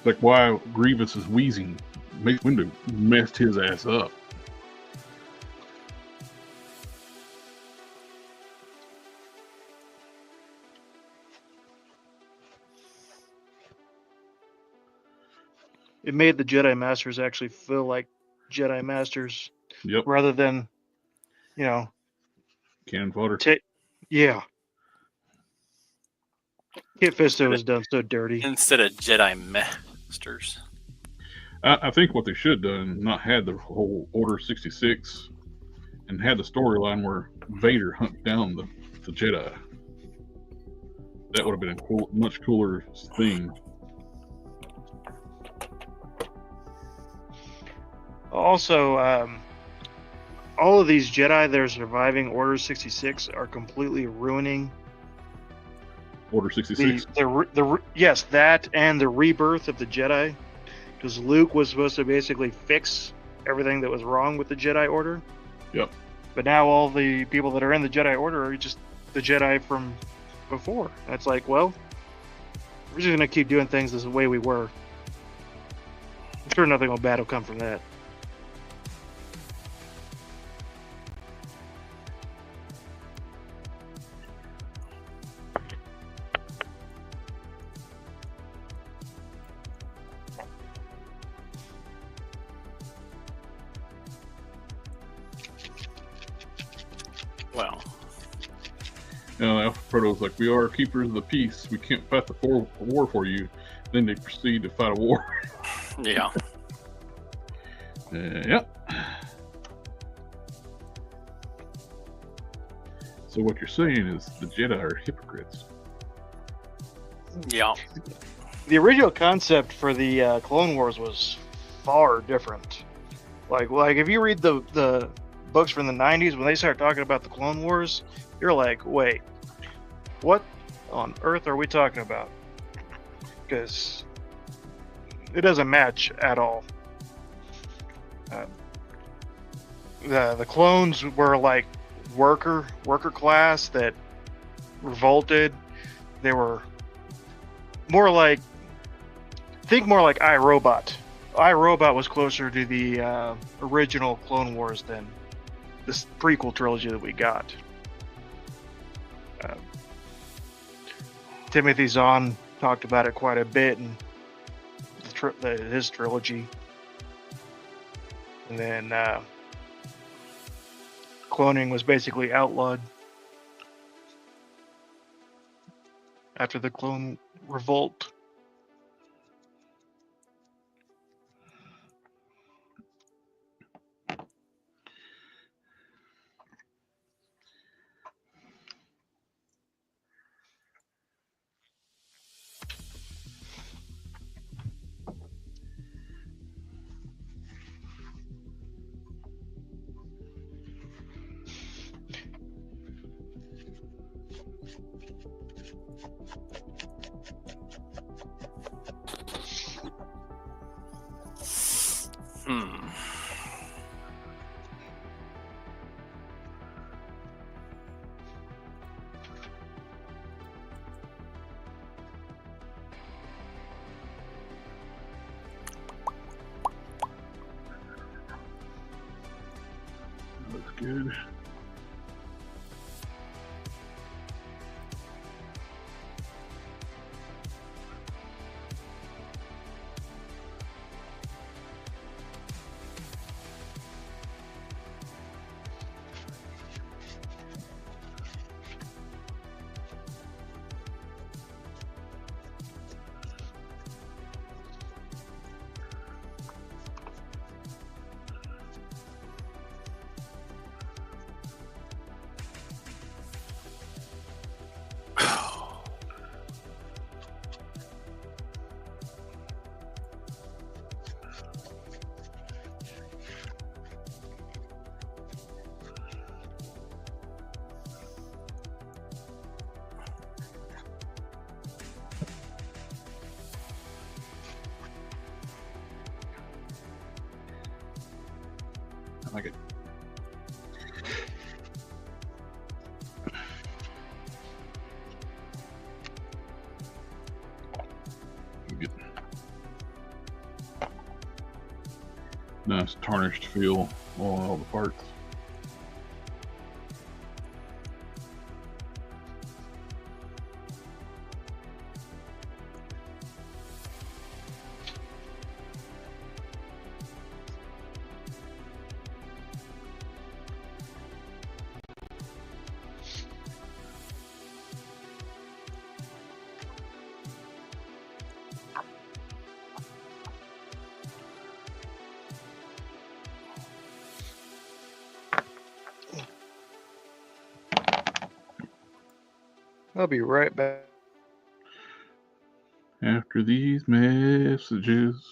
Like why Grievous is wheezing. Mace Windu messed his ass up. It made the Jedi Masters actually feel like Jedi Masters, rather than, cannon fodder. Yeah. Kit Fisto was done so dirty. Instead of Jedi Masters. I think what they should have done, not had the whole Order 66, and had the storyline where Vader hunts down the Jedi. That would have been a much cooler thing. Also, all of these Jedi that are surviving Order 66 are completely ruining Order 66? Yes, that and the rebirth of the Jedi. Because Luke was supposed to basically fix everything that was wrong with the Jedi Order. Yep. But now all the people that are in the Jedi Order are just the Jedi from before. And it's like, well, we're just going to keep doing things the way we were. I'm sure nothing bad will come from that. Well. Alpha Proto's like, we are keepers of the peace. We can't fight the war for you. Then they proceed to fight a war. Yeah. Yep. So what you're saying is the Jedi are hypocrites. Yeah. The original concept for the Clone Wars was far different. Like if you read the books from the 90s, when they start talking about the Clone Wars, you're like, wait, what on earth are we talking about? Because it doesn't match at all. The clones were like worker class that revolted. They were more like, think more like iRobot. iRobot was closer to the original Clone Wars than this prequel trilogy that we got. Timothy Zahn talked about it quite a bit in his trilogy. And then cloning was basically outlawed after the Clone Revolt. Looks good. I like it. Good. Nice tarnished feel on all the parts. I'll be right back. After these messages.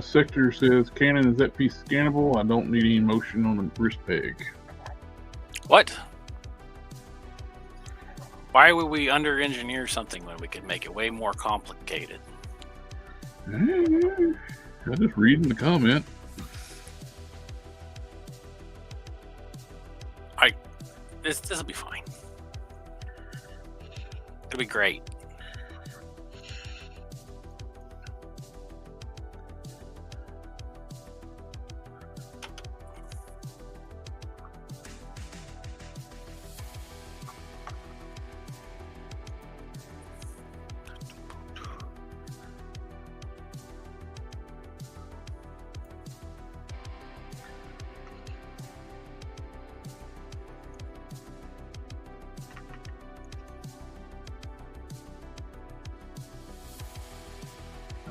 Sector says, Canon, is that piece scannable? I don't need any motion on the wrist peg. What? Why would we under-engineer something when we could make it way more complicated? I'm just reading the comment. This will be fine. It'll be great.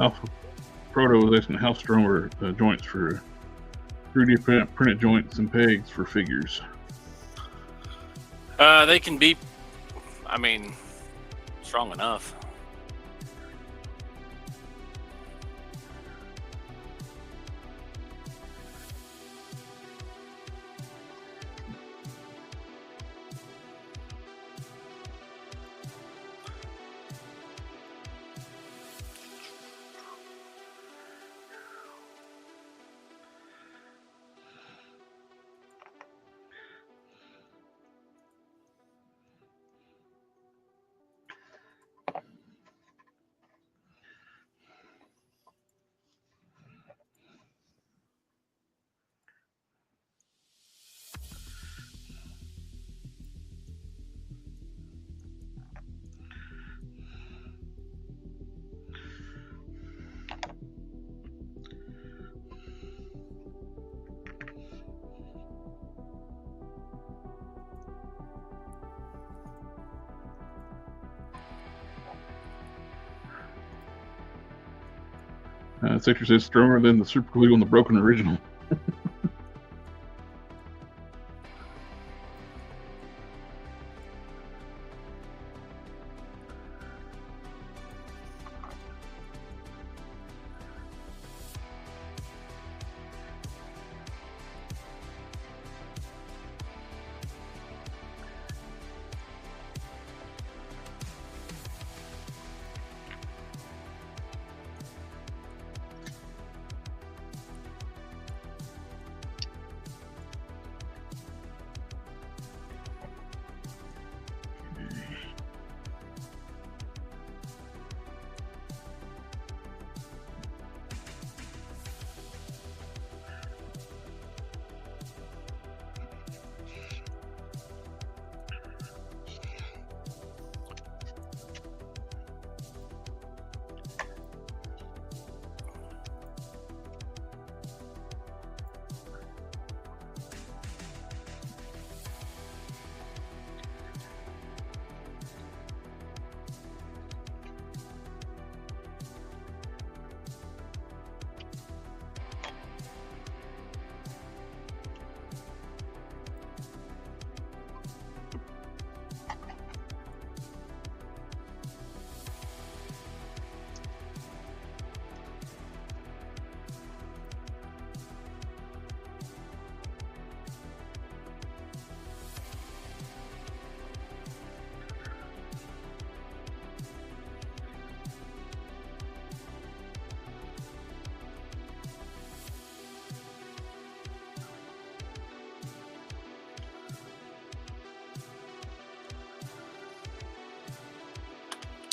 Alpha Proto was asking how strong are joints for 3D printed joints and pegs for figures. They can be, I mean, strong enough. Sector says stronger than the super glue on the broken original.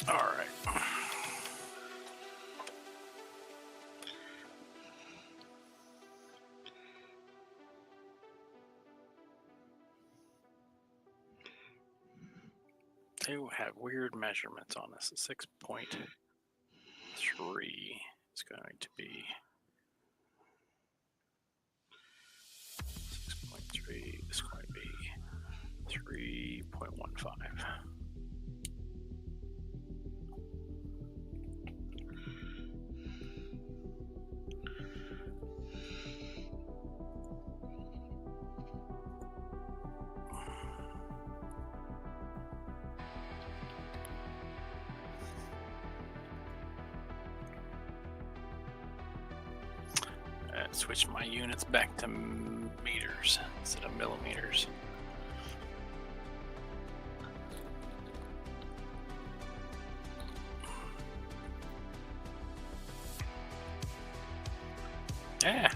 All right. They will have weird measurements on this. 6.3 is going to be 6.3 is going to be 3.15. Switch my units back to meters instead of millimeters. Yeah.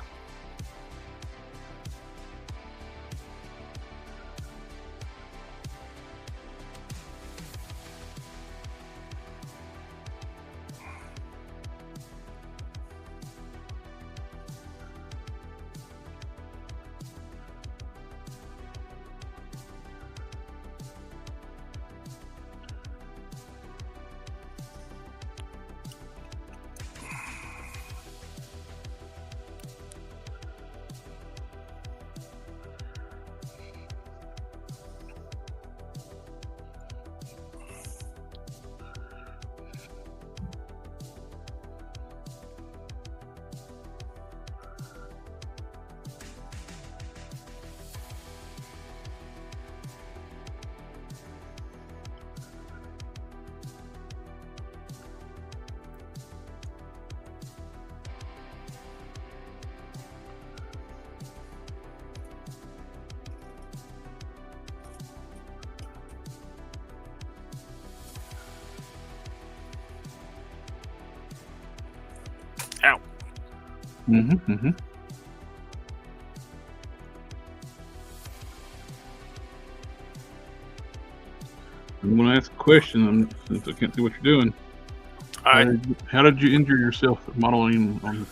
Ow. Mm-hmm. Mm-hmm. I'm going to ask a question since I can't see what you're doing. I How did you injure yourself modeling on?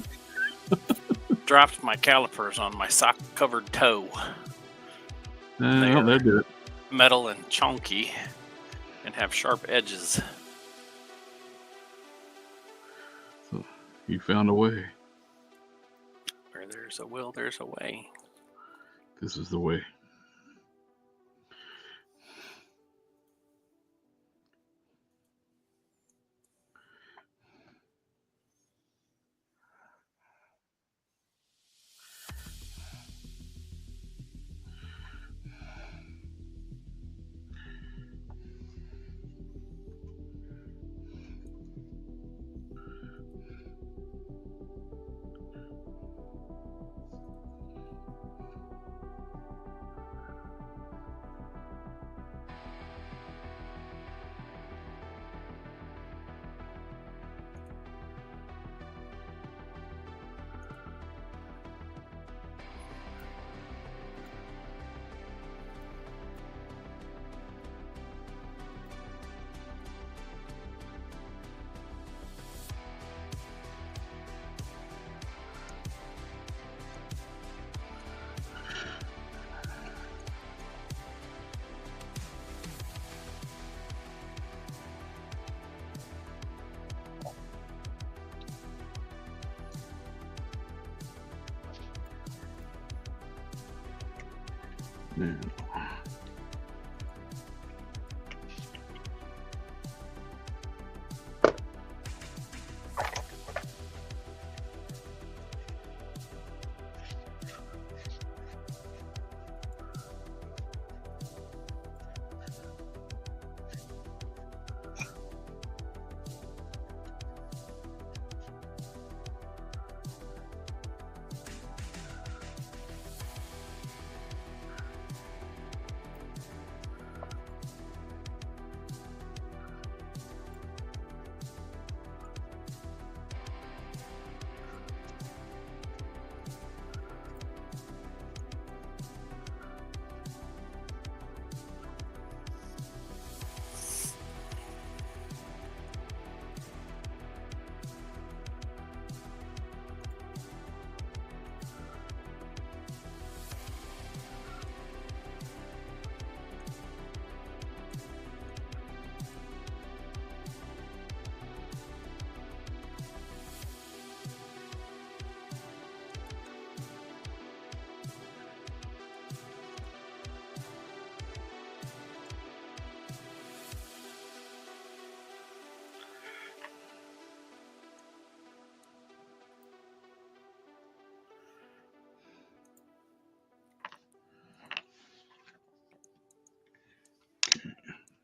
dropped my calipers on my sock-covered toe. Well, that did it. Metal and chunky, and have sharp edges. So you found a way. Where there's a will, there's a way. This is the way.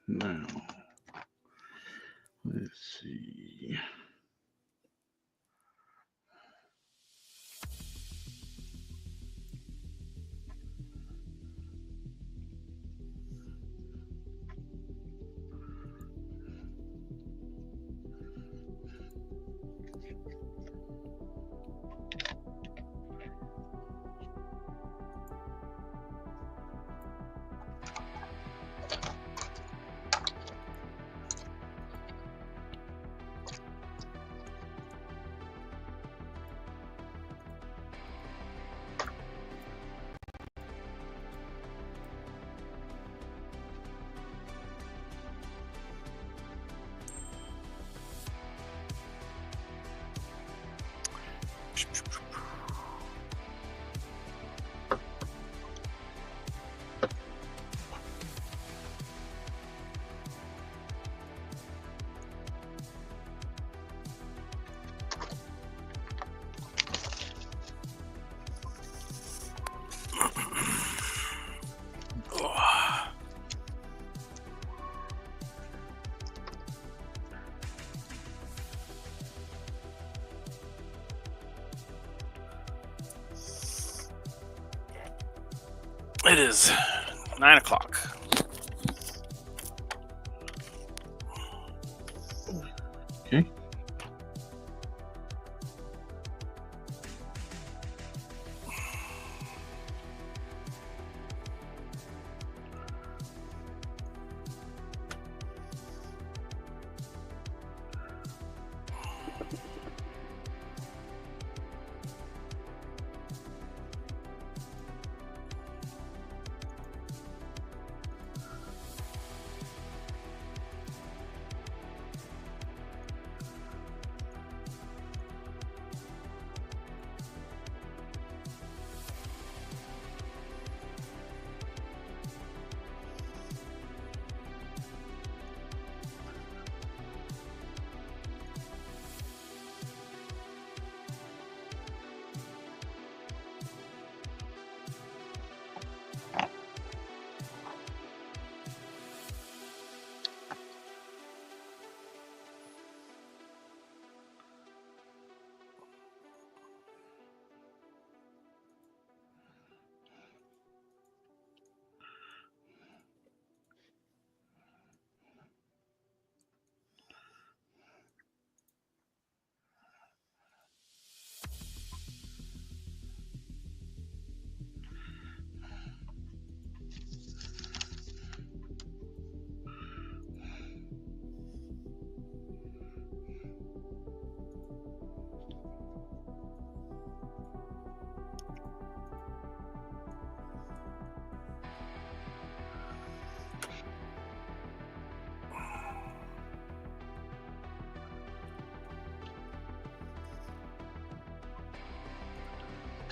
Now, let's see. It is 9 o'clock. Okay.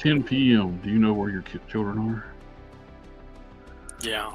$10 p.m. Do you know where your children are? Yeah.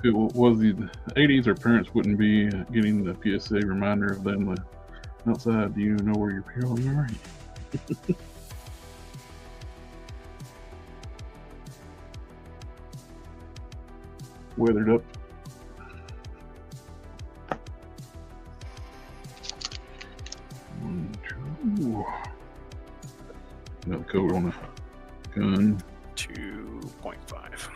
if it was the 80s, our parents wouldn't be getting the PSA reminder of them outside. Do you know where your parents are? Weathered up. Ooh. Another coat on the gun. 2.5.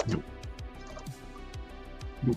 Nope. Nope.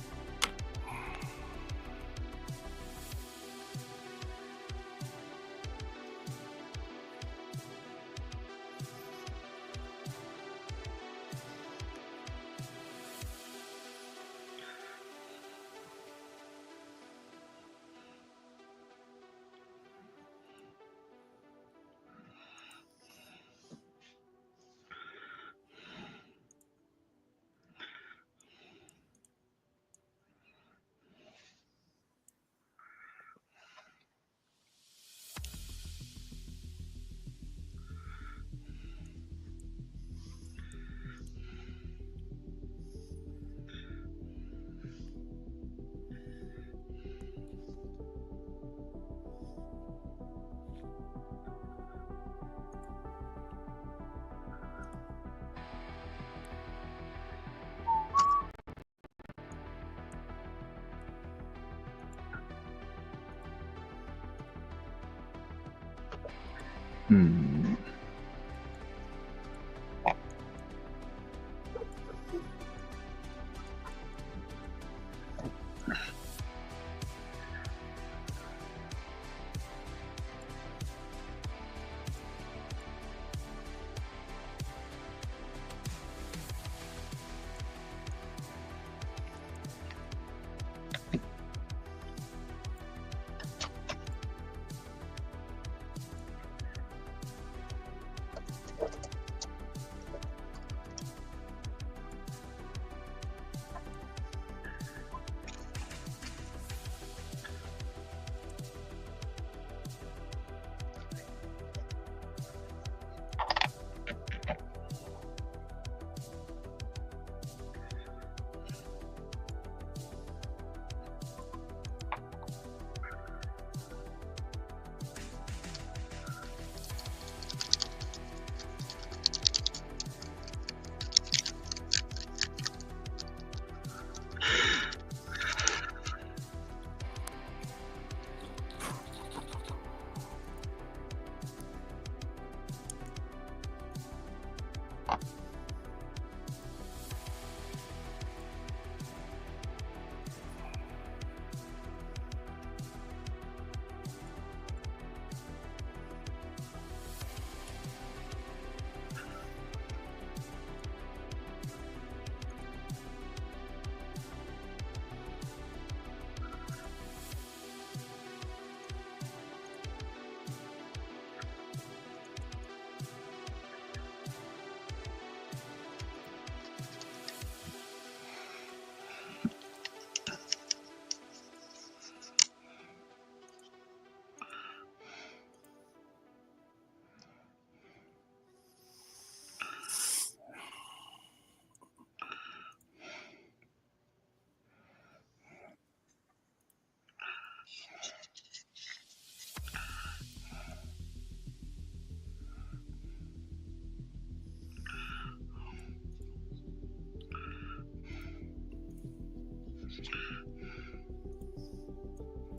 Hmm.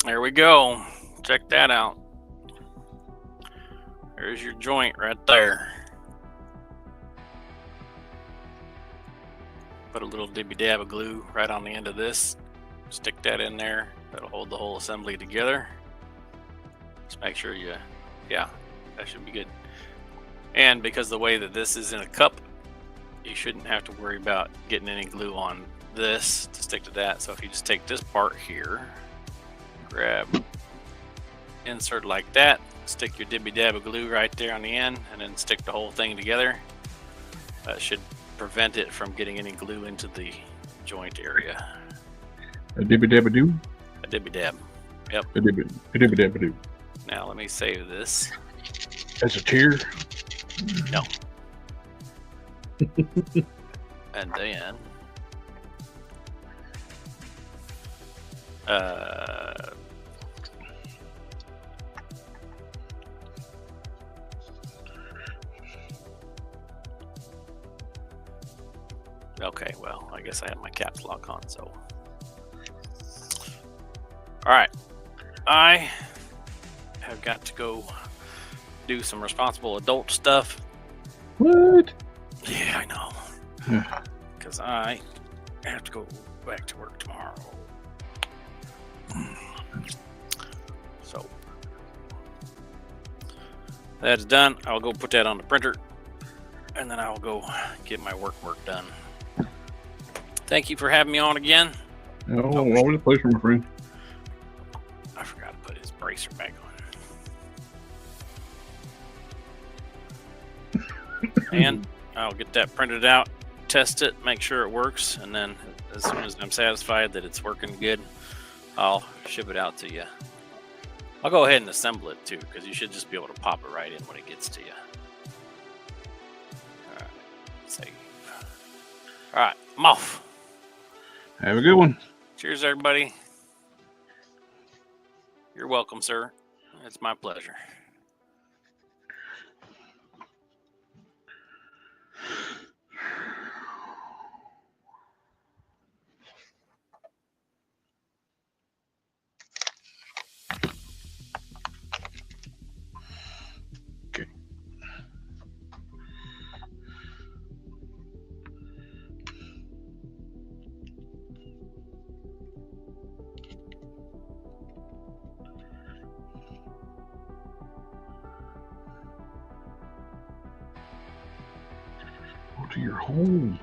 There we go. Check that out. There's your joint right there. Put a little dibby dab of glue right on the end of this. Stick that in there. That'll hold the whole assembly together. Just make sure yeah, that should be good. And because the way that this is in a cup, you shouldn't have to worry about getting any glue on this to stick to that. So if you just take this part here, grab, insert like that, stick your dibby dab of glue right there on the end, and then stick the whole thing together. That should prevent it from getting any glue into the joint. joint area. A dibby dabba doo. A dibby dab. Yep. A dibby dabba doo. Now let me save this. That's a tear. No. And then okay, well, I guess I have my caps lock on, so. All right. I have got to go do some responsible adult stuff. What? Yeah, I know. Because I have to go back to work tomorrow. So that's done. I'll go put that on the printer, and then I'll go get my work done. Thank you for having me on again. Oh, always a pleasure, my friend. I forgot to put his bracer back on. And I'll get that printed out, test it, make sure it works, and then as soon as I'm satisfied that it's working good, I'll ship it out to you. I'll go ahead and assemble it too, because you should just be able to pop it right in when it gets to you. All right, save. All right, I'm off. Have a good one. Cheers, everybody. You're welcome, sir. It's my pleasure. Okay. Go to your home.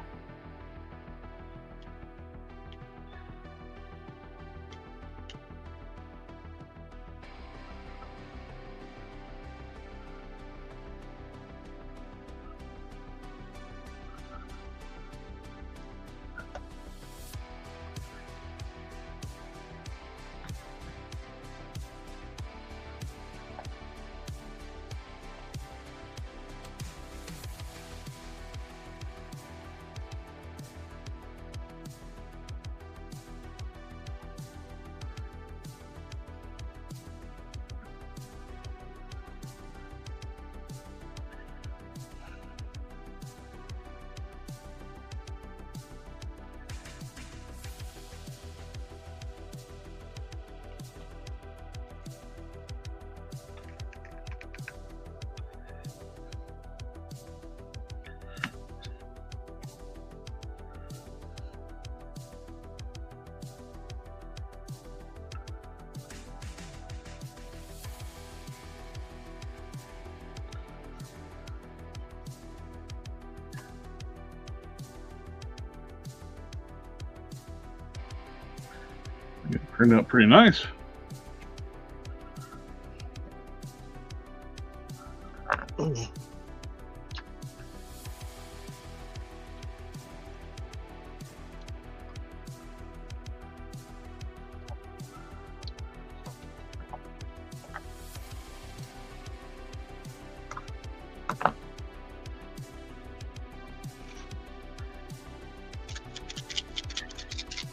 It turned out pretty nice.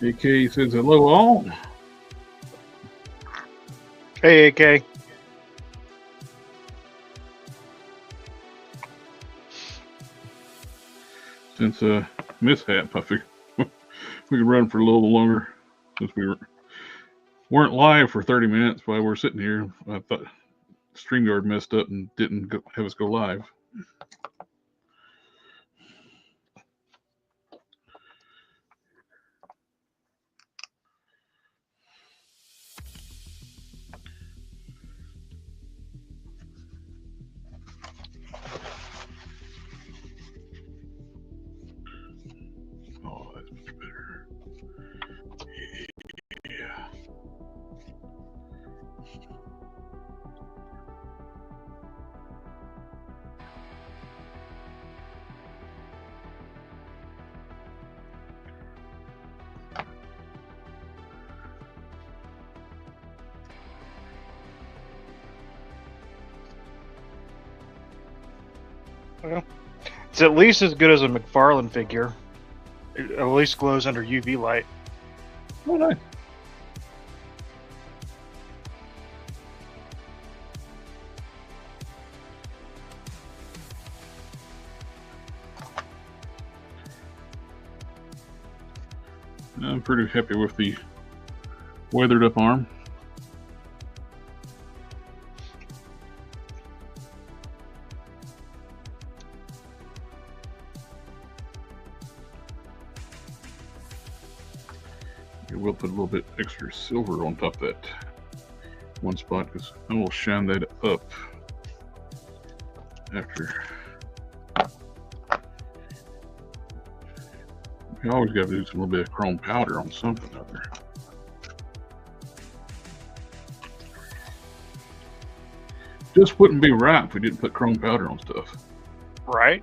AK says hello all. Hey, AK. Since mishap, I figured we could run for a little longer since we weren't live for 30 minutes while we're sitting here. I thought StreamYard messed up and didn't have us go live. Oh, that's much better. Yeah. Well, it's at least as good as a McFarlane figure. It at least glows under UV light. Oh, nice. I'm pretty happy with the weathered up arm. We'll put a little bit extra silver on top of that one spot because then we'll shine that up after. You always got to do some little bit of chrome powder on something other. Just wouldn't be right if we didn't put chrome powder on stuff. Right?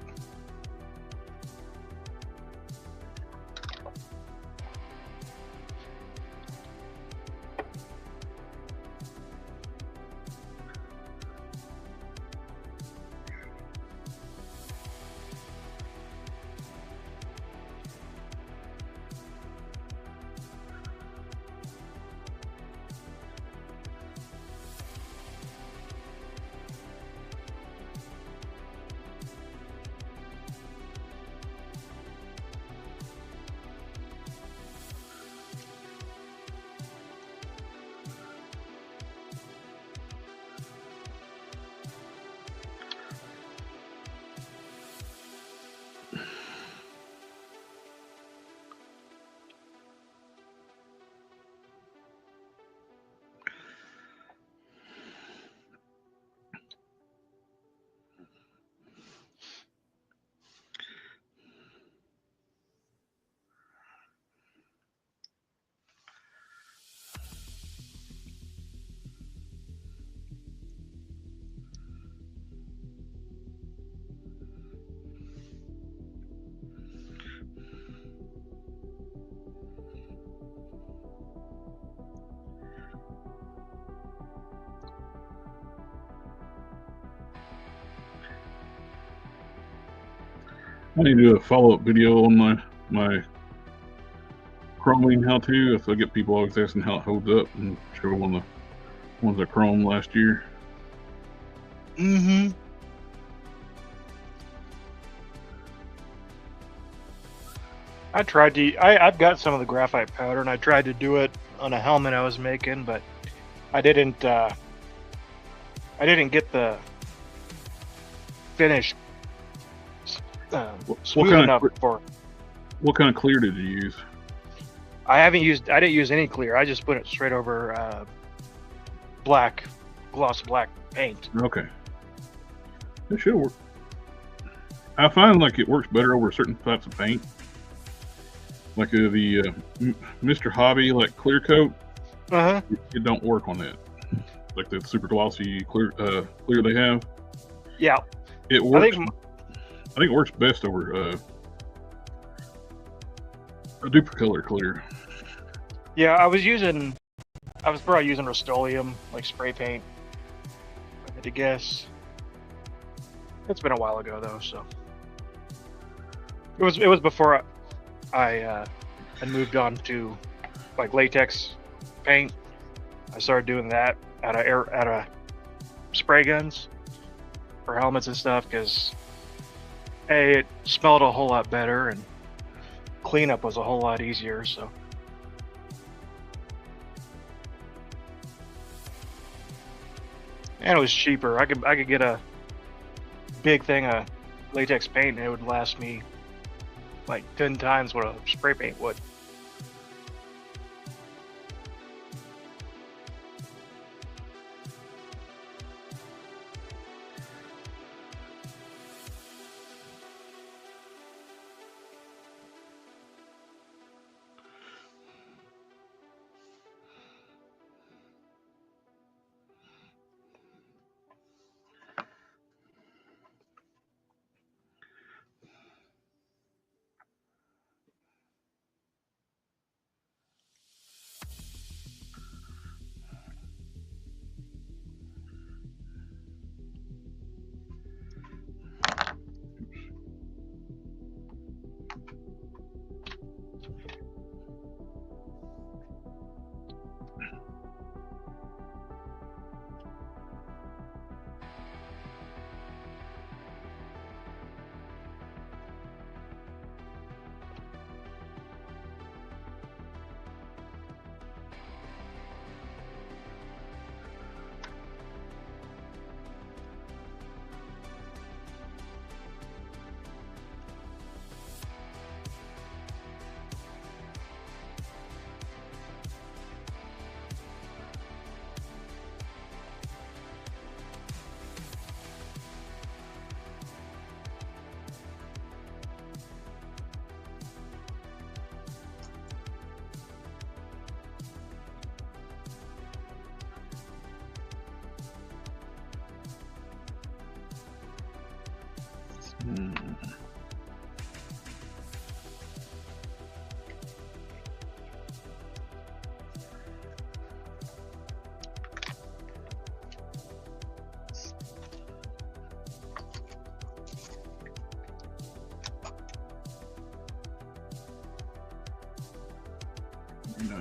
I need to do a follow-up video on my chroming how-to. If I get people always asking how it holds up, and show one of the ones I chromed last year. Mm-hmm. I tried to. I've got some of the graphite powder, and I tried to do it on a helmet I was making, but I didn't. I didn't get the finish smooth kind of enough for. What kind of clear did you use? I didn't use any clear. I just put it straight over black, gloss black paint. Okay, it should work. I find like it works better over certain types of paint, like the Mr. Hobby like clear coat. Uh huh. It don't work on that. Like the super glossy clear they have. Yeah. It works. I think it works best over a Duplicolor clear. Yeah, I was probably using Rust-Oleum, like spray paint. I had to guess. It's been a while ago though, so it was before I had moved on to like latex paint. I started doing that out of spray guns for helmets and stuff because it smelled a whole lot better and cleanup was a whole lot easier. So. And it was cheaper. I could get a big thing of latex paint and it would last me like 10 times what a spray paint would. No,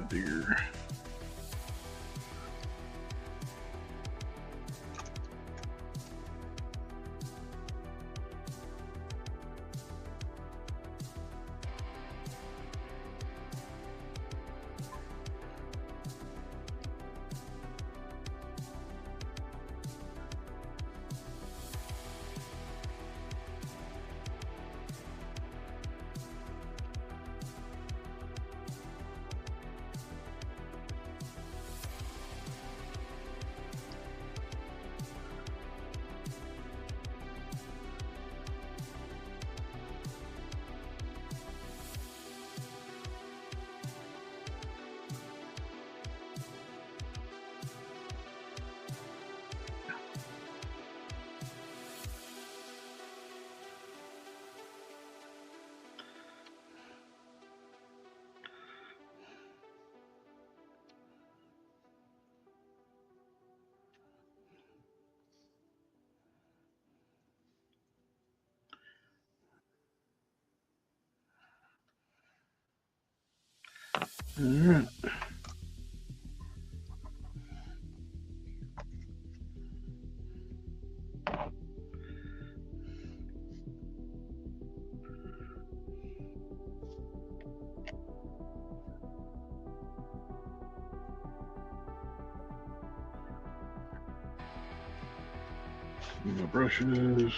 dear. All right. My brushes.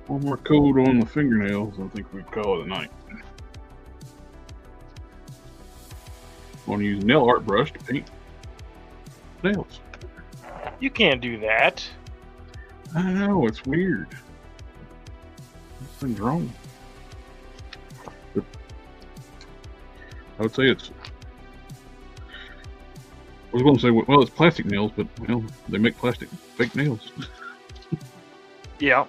One more coat on the fingernails. I think we'd call it a night. Want to use nail art brush to paint nails. You can't do that. I know, it's weird. Something's wrong. But I would say it's. I was going to say, well, it's plastic nails, but well, they make plastic fake nails. Yeah.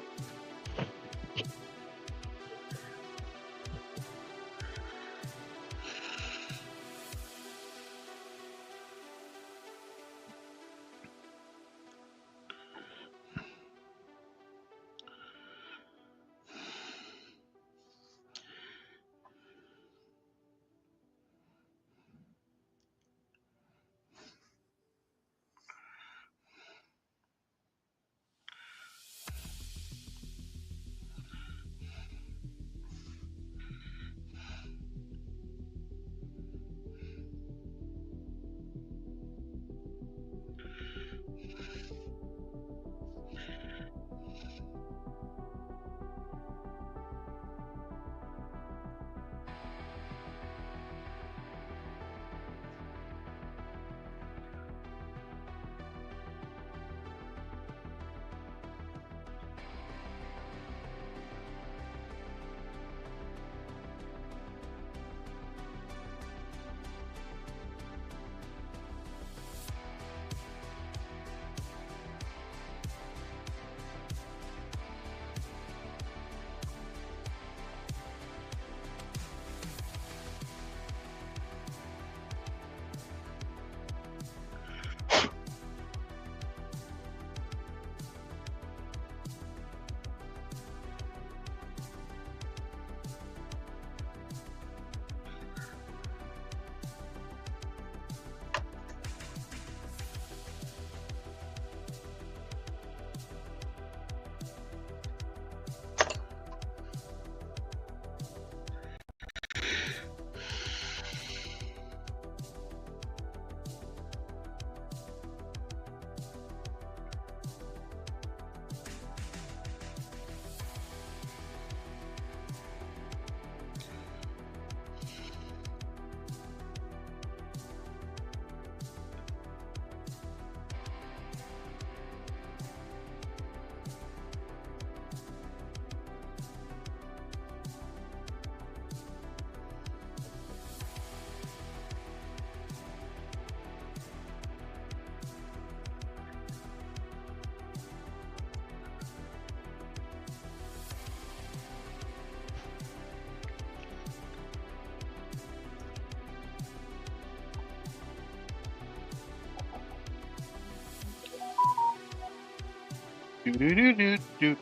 Do-do-do-do-do.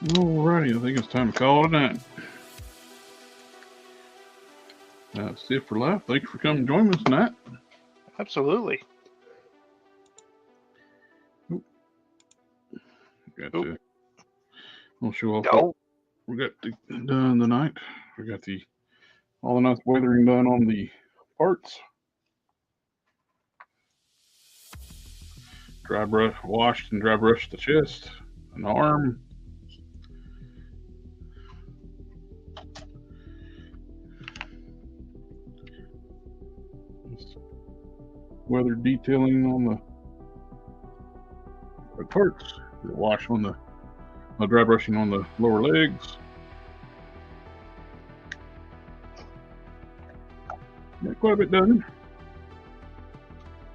Alrighty, I think it's time to call it a night. That's it for life. Thanks for coming and joining us tonight. Absolutely. Got Oop. to. We'll show off. Oh, We got done tonight. We got all the nice weathering done on the parts. Dry brush, washed and dry brushed the chest and the arm. Just weather detailing on the parts. The wash on the dry brushing on the lower legs. Got quite a bit done.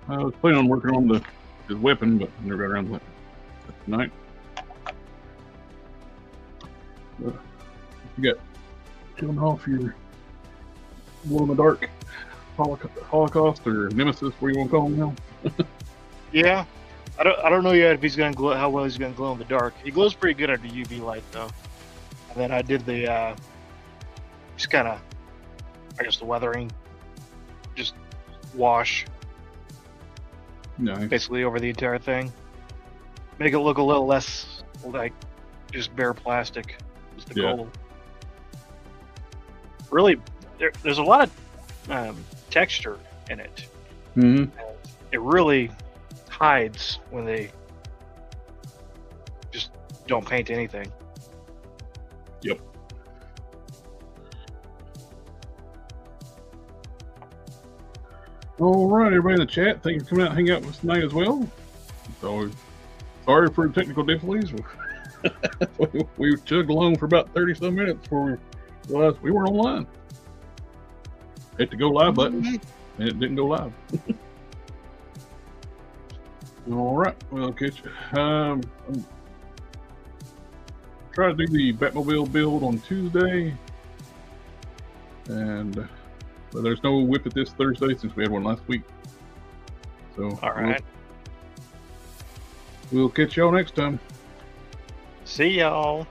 I was planning on working on his weapon, but I never got around to it tonight. You got killing off your glow in the dark Holocaust or Nemesis, what do you want to call him now? yeah. I don't know yet if he's gonna glow, how well he's gonna glow in the dark. He glows pretty good under UV light though. And then I did the just kind of, I guess, the weathering, just wash Nice. basically over the entire thing. Make it look a little less like just bare plastic. Was the Yeah. goal. Really, there's a lot of texture in it. Mm-hmm. It really hides when they just don't paint anything. Yep. All right, everybody in the chat, thank you for coming out and hanging out with us tonight as well. So, sorry for the technical difficulties. we chugged along for about 30 some minutes before we realized we weren't online. Hit the go live button, and it didn't go live. All right, well, catch you. Try to do the Batmobile build on Tuesday, but there's no whip it this Thursday since we had one last week. So, All right. we'll catch y'all next time. See y'all.